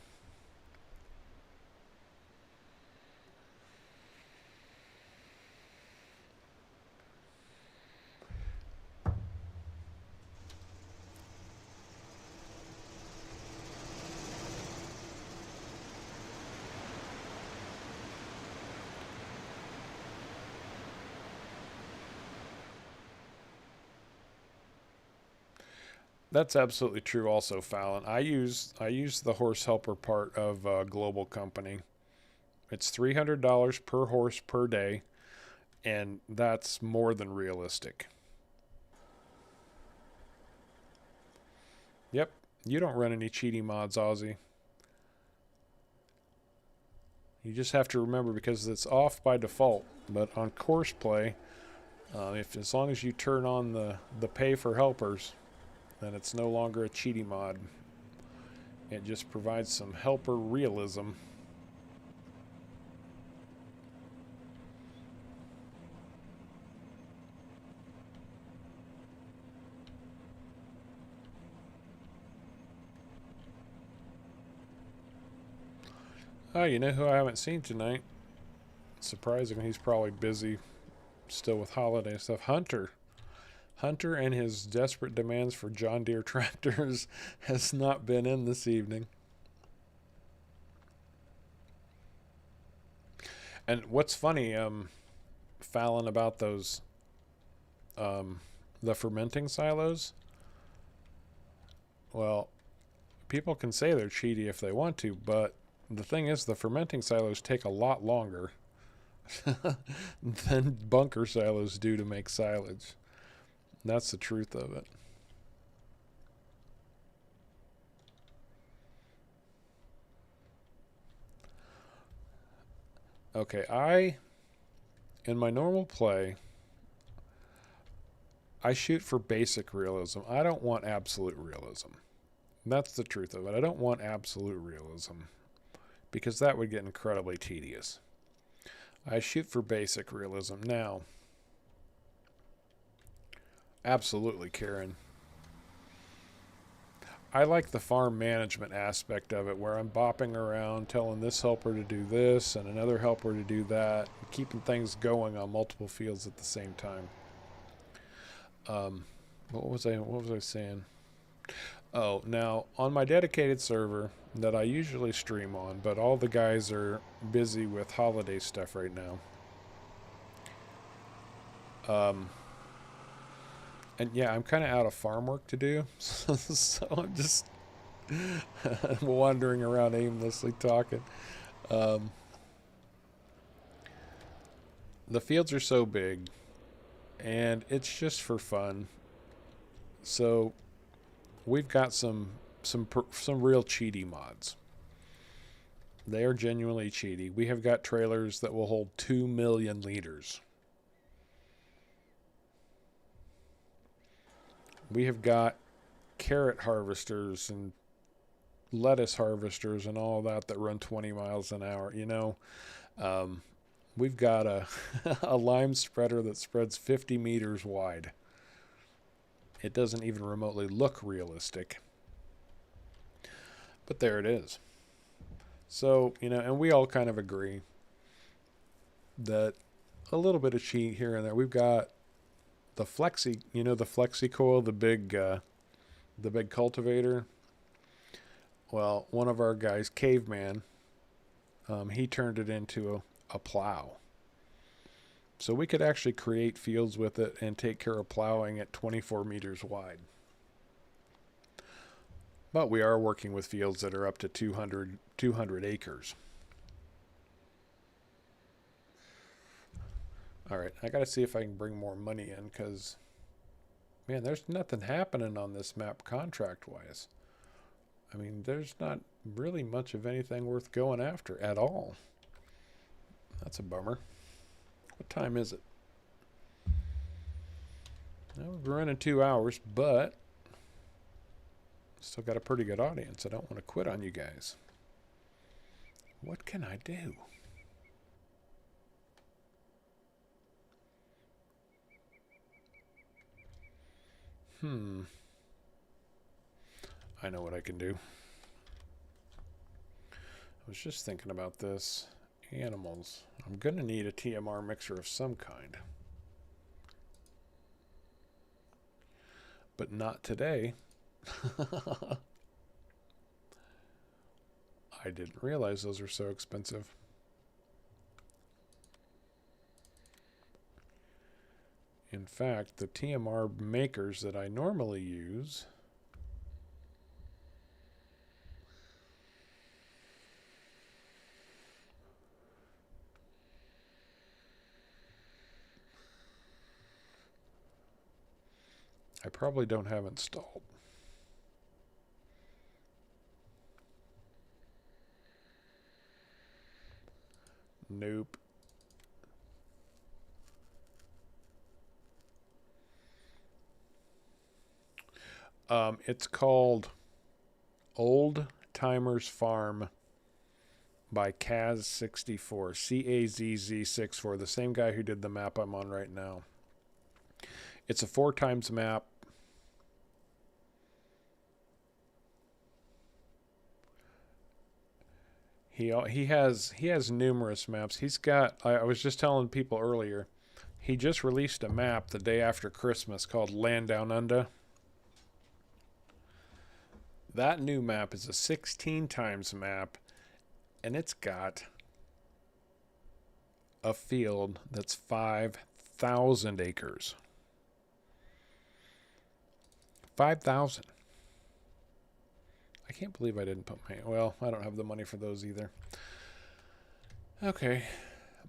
That's absolutely true also, Fallon. I use the horse helper part of Global Company. It's $300 per horse per day, and that's more than realistic. Yep, you don't run any cheating mods, Aussie. You just have to remember because it's off by default. But on Courseplay, if as long as you turn on the pay for helpers, then it's no longer a cheaty mod. It just provides some helper realism. Oh, you know who I haven't seen tonight? Surprisingly, he's probably busy still with holiday stuff. Hunter. Hunter and his desperate demands for John Deere tractors has not been in this evening. And what's funny, Fallon, about those, um, the fermenting silos, well, people can say they're cheaty if they want to, but the thing is, the fermenting silos take a lot longer than bunker silos do to make silage. That's the truth of it. Okay, in my normal play, I shoot for basic realism. I don't want absolute realism. That's the truth of it. I don't want absolute realism because that would get incredibly tedious. I shoot for basic realism. Now, absolutely, Karen. I like the farm management aspect of it where I'm bopping around telling this helper to do this and another helper to do that, keeping things going on multiple fields at the same time. Um, what was I saying? Oh, now on my dedicated server that I usually stream on, but all the guys are busy with holiday stuff right now. Um, and yeah, I'm kind of out of farm work to do, so I'm just wandering around aimlessly talking. Um, the fields are so big, and it's just for fun. So we've got some real cheaty mods. They are genuinely cheaty. We have got trailers that will hold 2 million liters. We have got carrot harvesters and lettuce harvesters and all that run 20 miles an hour. Um, we've got a a lime spreader that spreads 50 meters wide. It doesn't even remotely look realistic, but there it is. So, and we all kind of agree that a little bit of cheat here and there. We've got the flexi, the flexi coil, the big cultivator. Well, one of our guys, Caveman, he turned it into a plow. So we could actually create fields with it and take care of plowing at 24 meters wide. But we are working with fields that are up to 200 acres. All right, I got to see if I can bring more money in because, man, there's nothing happening on this map contract-wise. I mean, there's not really much of anything worth going after at all. That's a bummer. What time is it? Well, we're running 2 hours, but still got a pretty good audience. I don't want to quit on you guys. What can I do? I know what I can do. I was just thinking about this. Animals. I'm going to need a TMR mixer of some kind. But not today. I didn't realize those are so expensive. In fact, the TMR makers that I normally use I probably don't have installed. Nope. It's called Old Timers Farm by Kaz64. CAZZ64. The same guy who did the map I'm on right now. It's a 4x map. He has numerous maps. He's got. I was just telling people earlier. He just released a map the day after Christmas called Land Down Under. That new map is a 16 times map, and it's got a field that's 5,000 acres. 5,000. I can't believe I didn't put my... Well, I don't have the money for those either. Okay.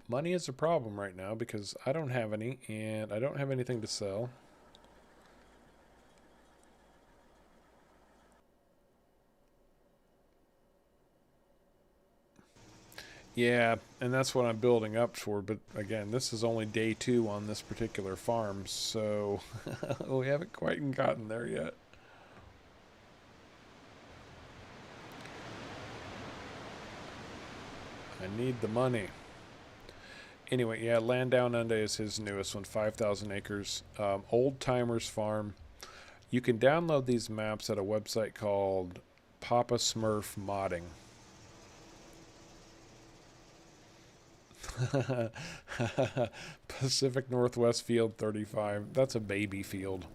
Money is a problem right now because I don't have any, and I don't have anything to sell. Yeah, and that's what I'm building up for. But again, this is only day 2 on this particular farm, so we haven't quite gotten there yet. I need the money. Anyway, yeah, Land Down Under is his newest one, 5,000 acres. Old Timers Farm. You can download these maps at a website called Papa Smurf Modding. Pacific Northwest Field 35. That's a baby field.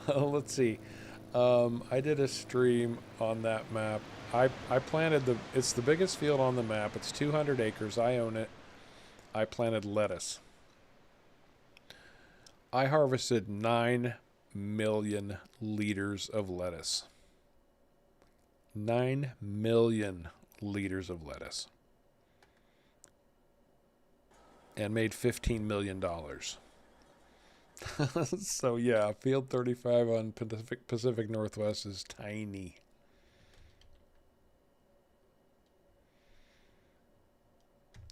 Let's see. I did a stream on that map. I planted it's the biggest field on the map. It's 200 acres. I own it. I planted lettuce. I harvested 9 million liters of lettuce. 9 million liters of lettuce. And made $15 million. So yeah, Field 35 on Pacific Northwest is tiny.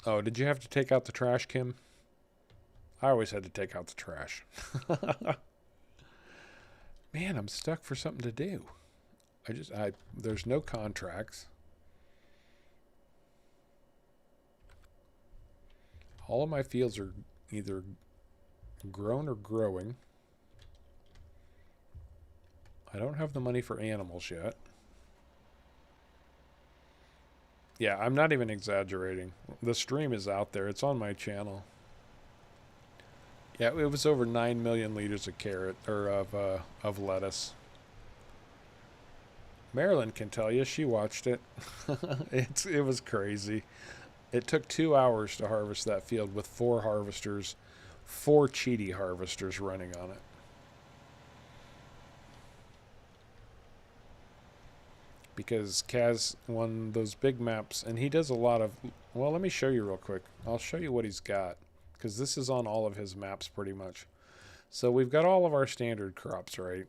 Oh, did you have to take out the trash, Kim? I always had to take out the trash. Man, I'm stuck for something to do. There's no contracts. All of my fields are either grown or growing. I don't have the money for animals yet. Yeah, I'm not even exaggerating. The stream is out there. It's on my channel. Yeah, it was over 9 million liters of of lettuce. Marilyn can tell you. She watched it. It was crazy. It took 2 hours to harvest that field with 4 harvesters, 4 Cheetah harvesters running on it. Because Kaz won those big maps, and he does a lot of... Well, let me show you real quick. I'll show you what he's got, because this is on all of his maps pretty much. So we've got all of our standard crops, right?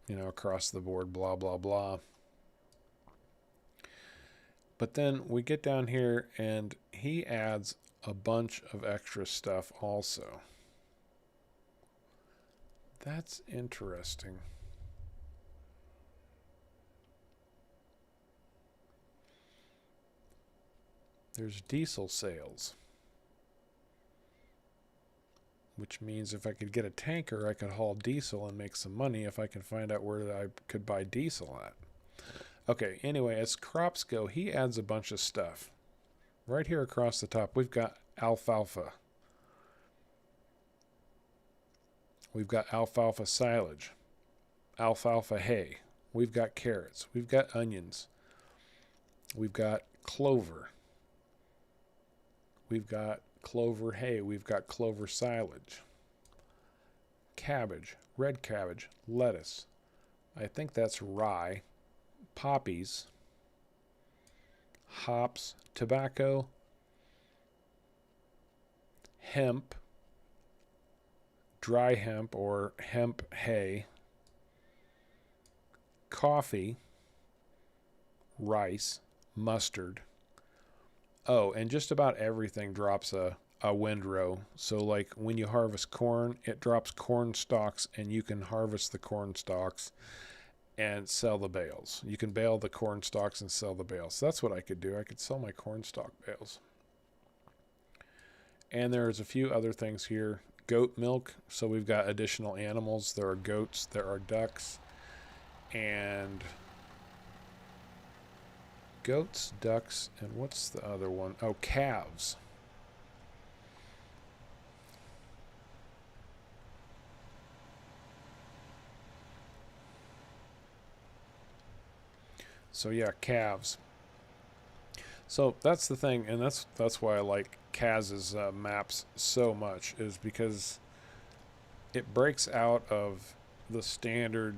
You know, across the board, blah, blah, blah. But then we get down here, and he adds a bunch of extra stuff also. That's interesting. There's diesel sales, which means if I could get a tanker, I could haul diesel and make some money if I can find out where I could buy diesel at. Okay, anyway, as crops go, he adds a bunch of stuff. Right here across the top, we've got alfalfa. We've got alfalfa silage, alfalfa hay. We've got carrots. We've got onions. We've got clover. We've got clover hay. We've got clover silage. Cabbage, red cabbage, lettuce. I think that's rye. Poppies. Hops, tobacco. Hemp. Dry hemp or hemp hay. Coffee. Rice. Mustard. Oh, and just about everything drops a windrow. So like when you harvest corn, it drops corn stalks, and you can harvest the corn stalks and sell the bales. You can bale the corn stalks and sell the bales. So that's what I could do. I could sell my corn stalk bales. And there's a few other things here. Goat milk. So we've got additional animals. There are goats, there are ducks, and goats, ducks, and what's the other one? Oh, calves. So yeah, calves. So that's the thing, and that's why I like Kaz's maps so much, is because it breaks out of the standard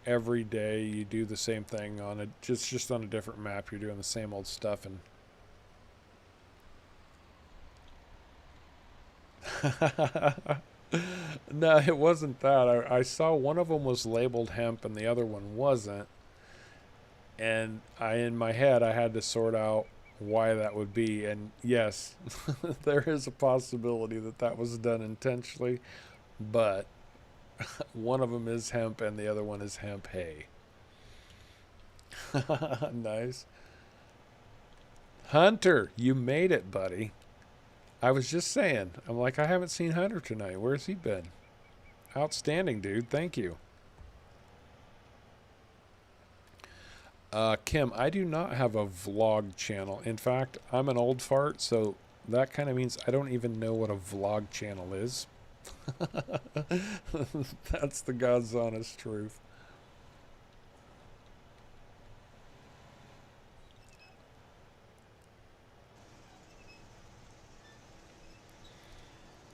every day you do the same thing on a just on a different map. You're doing the same old stuff, and no, it wasn't that. I saw one of them was labeled hemp and the other one wasn't, and in my head I had to sort out why that would be. And yes, there is a possibility that that was done intentionally, but one of them is hemp and the other one is hemp hay. Nice. Hunter, you made it, buddy. I was just saying, I'm like, I haven't seen Hunter tonight. Where's he been? Outstanding, dude. Thank you. Kim, I do not have a vlog channel. In fact, I'm an old fart, so that kind of means I don't even know what a vlog channel is. That's the God's honest truth.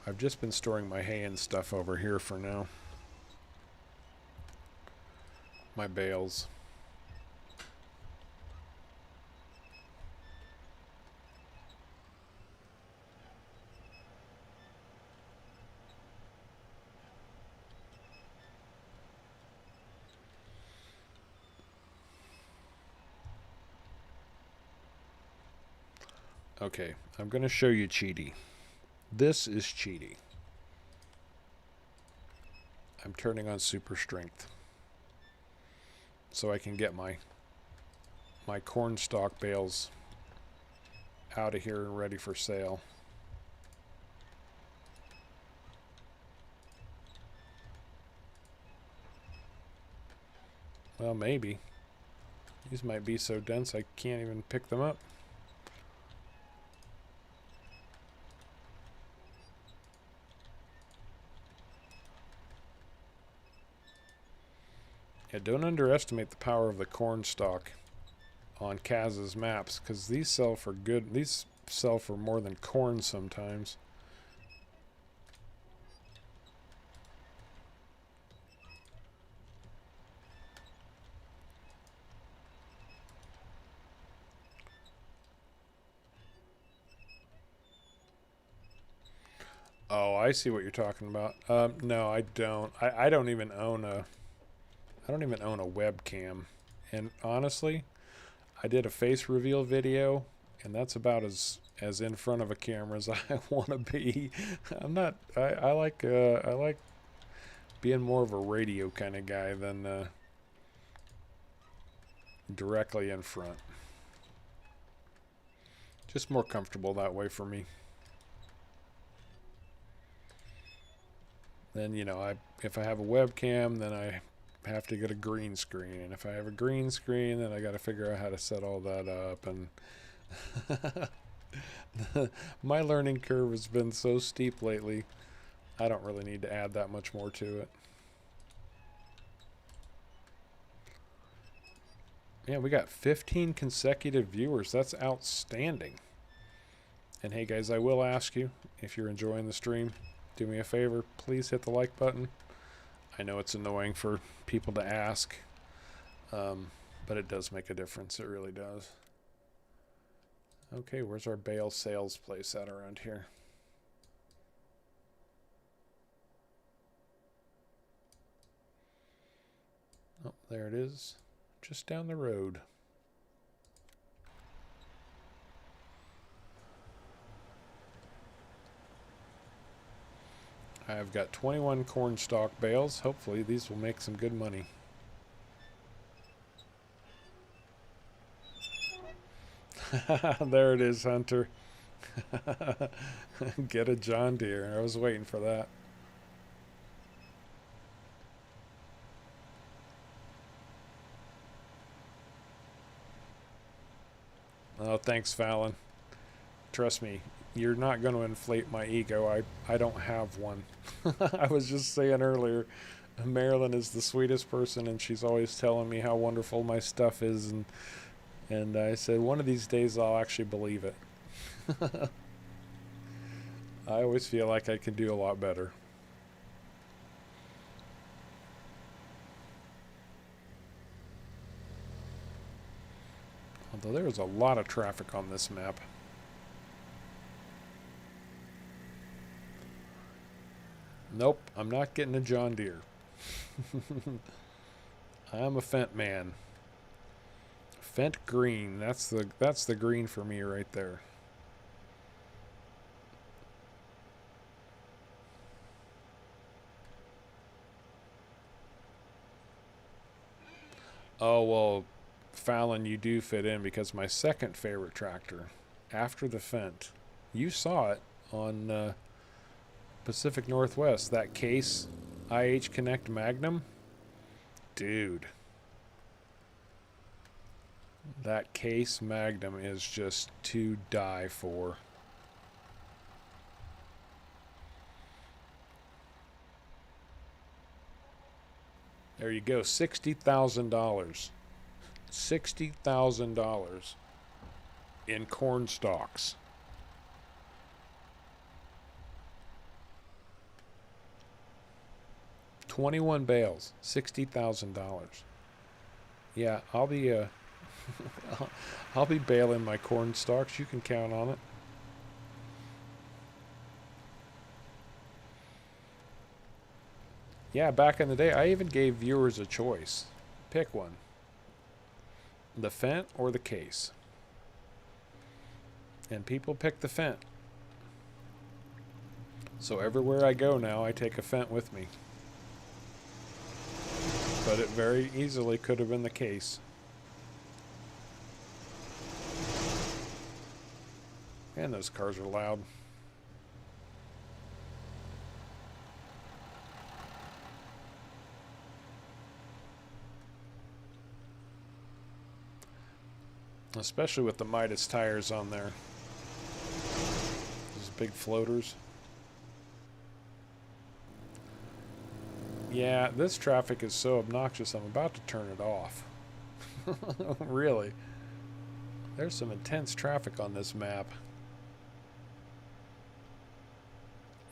I've just been storing my hay and stuff over here for now. My bales. Okay, I'm going to show you Cheaty. This is Cheaty. I'm turning on super strength so I can get my corn stalk bales out of here and ready for sale. Well, maybe. These might be so dense I can't even pick them up. Yeah, don't underestimate the power of the corn stalk on Kaz's maps, because these sell for good. These sell for more than corn sometimes. Oh, I see what you're talking about. No, I don't. I don't even own a. I don't even own a webcam, and honestly, I did a face reveal video, and that's about as in front of a camera as I want to be. I'm not. I like being more of a radio kind of guy than directly in front. Just more comfortable that way for me. Then if I have a webcam, then I have to get a green screen, and if I have a green screen, then I got to figure out how to set all that up. And my learning curve has been so steep lately. I don't really need to add that much more to it. Yeah, we got 15 consecutive viewers. That's outstanding. And hey guys, I will ask you, if you're enjoying the stream, do me a favor, please hit the like button. I know it's annoying for people to ask, but it does make a difference. It really does. Okay, where's our bale sales place at around here? Oh, there it is. Just down the road. I've got 21 corn stalk bales. Hopefully these will make some good money. There it is, Hunter. Get a John Deere. I was waiting for that. Oh, thanks, Fallon. Trust me, you're not going to inflate my ego. I don't have one. I was just saying earlier, Marilyn is the sweetest person, and she's always telling me how wonderful my stuff is, and And I said, one of these days I'll actually believe it. I always feel like I can do a lot better. Although there is a lot of traffic on this map. Nope, I'm not getting a John Deere. I'm a Fent man. Fent green. That's the green for me right there. Oh well, Fallon, you do fit in because my second favorite tractor, after the Fent, you saw it on Pacific Northwest. That Case IH Connect Magnum, dude. That Case Magnum is just to die for. There you go, $60,000. $60,000 in corn stalks. $21 bales, $60,000. Yeah, I'll be I'll be baling my corn stalks. You can count on it. Yeah, back in the day, I even gave viewers a choice. Pick one. The Fent or the Case. And people pick the Fent. So everywhere I go now, I take a Fent with me. But it very easily could have been the Case. And those cars are loud. Especially with the Midas tires on there. Those big floaters. Yeah, this traffic is so obnoxious, I'm about to turn it off. Really. There's some intense traffic on this map.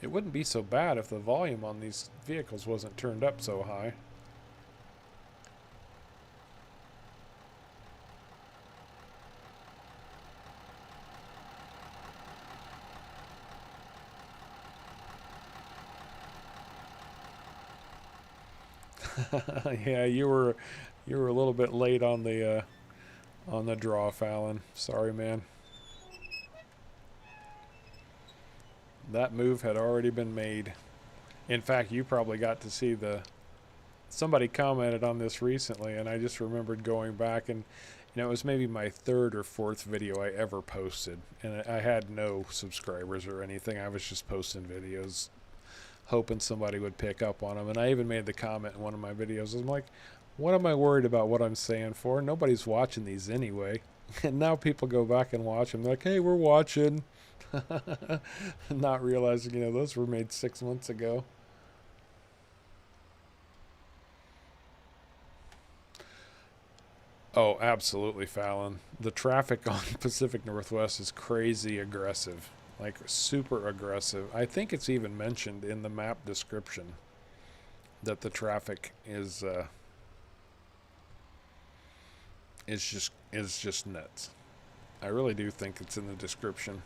It wouldn't be so bad if the volume on these vehicles wasn't turned up so high. Yeah, you were a little bit late on the draw, Fallon. Sorry, man. That move had already been made. In fact, you probably got to see somebody commented on this recently, and I just remembered going back, and it was maybe my third or fourth video I ever posted, and I had no subscribers or anything. I was just posting videos hoping somebody would pick up on them. And I even made the comment in one of my videos. I'm like, what am I worried about what I'm saying for? Nobody's watching these anyway. And now people go back and watch them. They're like, hey, we're watching. Not realizing, those were made 6 months ago. Oh, absolutely, Fallon. The traffic on Pacific Northwest is crazy aggressive. Like super aggressive. I think it's even mentioned in the map description that the traffic is just nuts. I really do think it's in the description.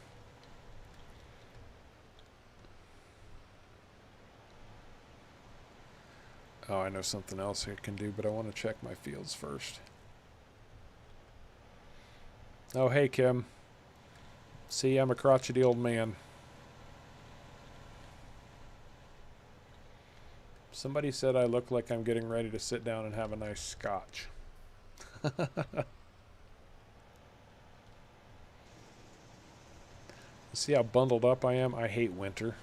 Oh, I know something else I can do, but I want to check my fields first. Oh, hey, Kim. See, I'm a crotchety old man. Somebody said I look like I'm getting ready to sit down and have a nice scotch. See how bundled up I am? I hate winter.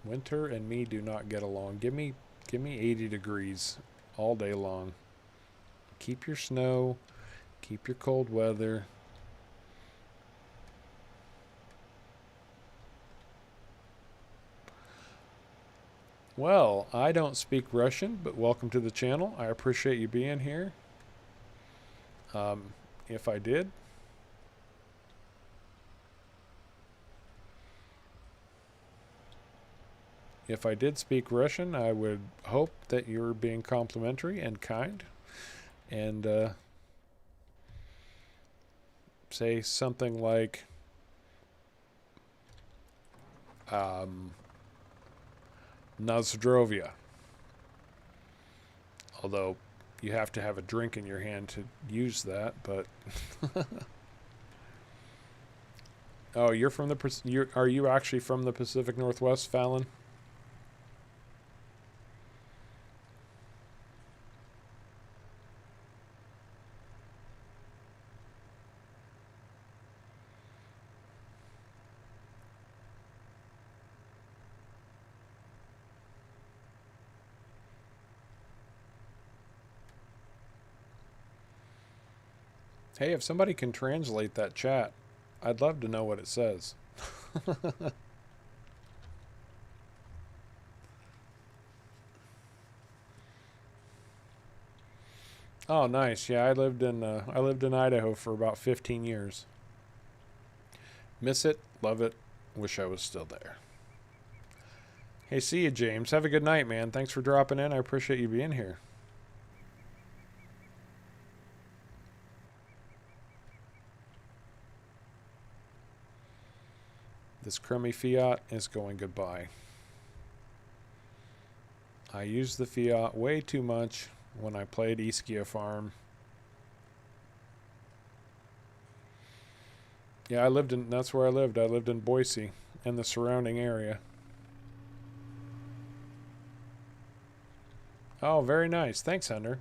Winter and me do not get along. Give me 80 degrees all day long. Keep your snow. Keep your cold weather. Well, I don't speak Russian, but welcome to the channel. I appreciate you being here. Um, if I did, speak Russian, I would hope that you're being complimentary and kind, and say something like, um, "Nazdrovia." Although you have to have a drink in your hand to use that, but oh, you're from the are you actually from the Pacific Northwest, Fallon? Hey, if somebody can translate that chat, I'd love to know what it says. Oh, nice. Yeah, I lived in Idaho for about 15 years. Miss it, love it, wish I was still there. Hey, see you, James. Have a good night, man. Thanks for dropping in. I appreciate you being here. This crummy Fiat is going goodbye. I used the Fiat way too much when I played Almosta Farm. Yeah, that's where I lived. I lived in Boise and the surrounding area. Oh, very nice. Thanks, Hunter.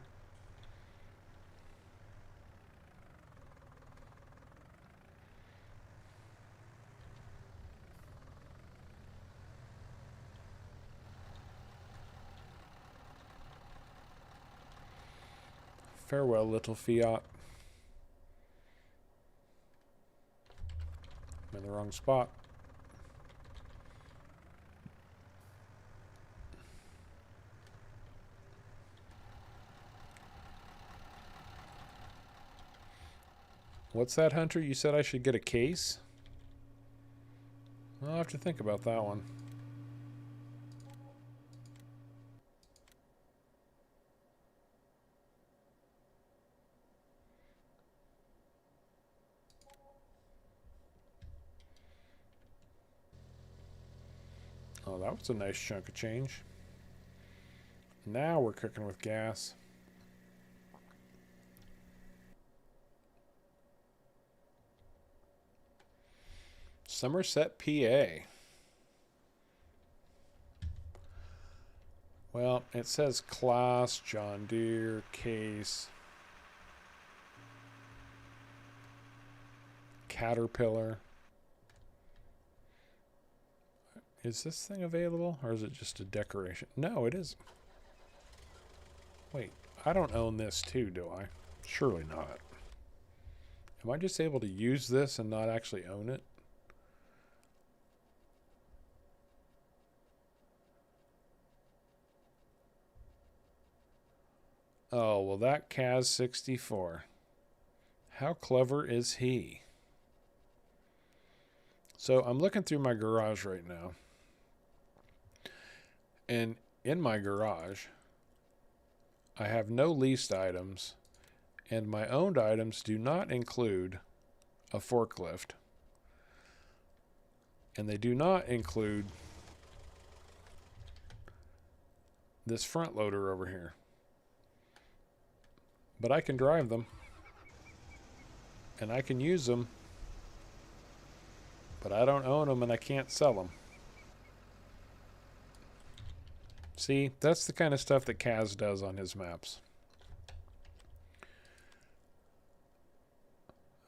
Farewell, little Fiat. I'm in the wrong spot. What's that, Hunter? You said I should get a case? I'll have to think about that one. Oh, that was a nice chunk of change. Now we're cooking with gas. Somerset, PA. Well, it says class, John Deere, case, Caterpillar. Is this thing available, or is it just a decoration? No, it isn't. Wait, I don't own this too, do I? Surely not. Am I just able to use this and not actually own it? Oh, well, that Kaz 64. How clever is he? So I'm looking through my garage right now. And in my garage, I have no leased items, and my owned items do not include a forklift. And they do not include this front loader over here. But I can drive them. And I can use them. But I don't own them and I can't sell them. See, that's the kind of stuff that Kaz does on his maps.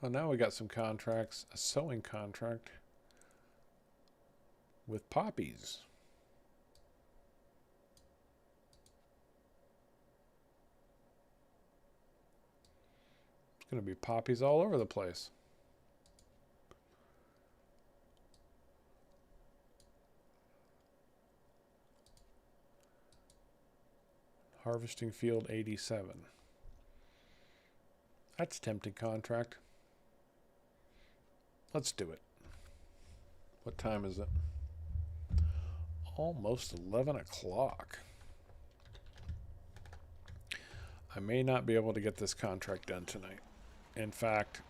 Oh, now we got some contracts. A sewing contract with poppies. It's going to be poppies all over the place. Harvesting field 87. That's a tempting contract. Let's do it. What time is it? Almost 11 o'clock. I may not be able to get this contract done tonight. In fact,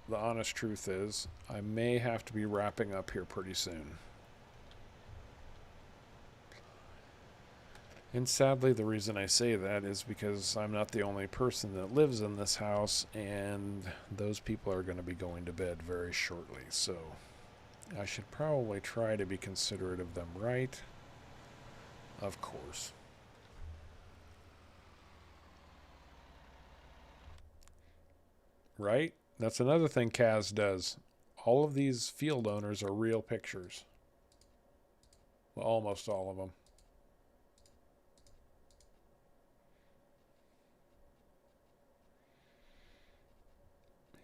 the honest truth is, I may have to be wrapping up here pretty soon. And sadly, the reason I say that is because I'm not the only person that lives in this house, and those people are going to be going to bed very shortly. So I should probably try to be considerate of them, right? Of course. Right? That's another thing Kaz does. All of these field owners are real pictures. Well, almost all of them.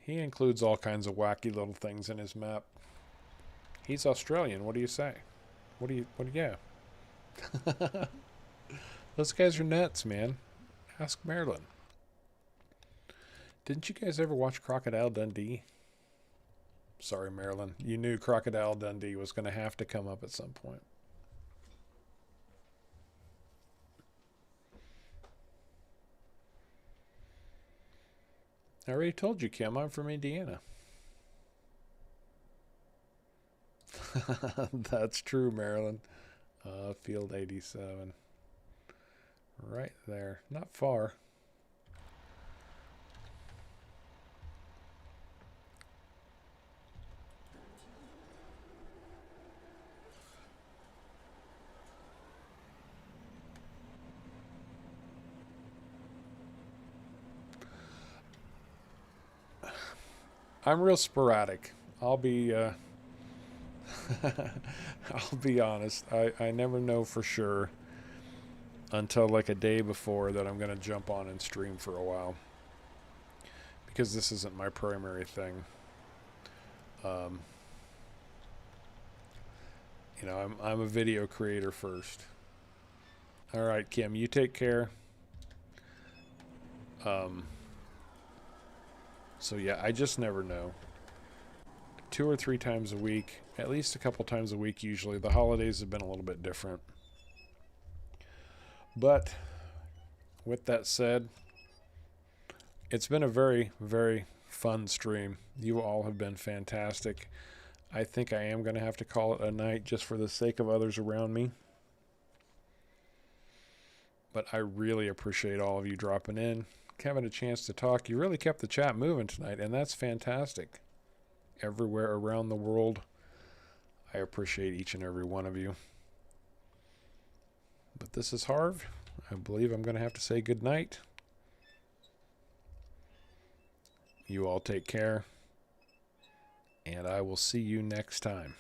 He includes all kinds of wacky little things in his map. He's Australian. What do you say? Yeah. Those guys are nuts, man. Ask Marilyn. Didn't you guys ever watch Crocodile Dundee? Sorry, Marilyn. You knew Crocodile Dundee was going to have to come up at some point. I already told you, Kim. I'm from Indiana. That's true, Marilyn. Field 87. Right there. Not far. I'm real sporadic. I'll be I'll be honest. I never know for sure until like a day before that I'm going to jump on and stream for a while. Because this isn't my primary thing. You know, I'm a video creator first. All right, Kim, you take care. So yeah, I just never know. 2 or 3 times a week, at least a couple times a week usually. The holidays have been a little bit different. But with that said, it's been a very, very fun stream. You all have been fantastic. I think I am going to have to call it a night just for the sake of others around me. But I really appreciate all of you dropping in, having a chance to talk. You really kept the chat moving tonight, and that's fantastic. Everywhere around the world, I appreciate each and every one of you. But this is Harv. I believe I'm going to have to say good night. You all take care, and I will see you next time.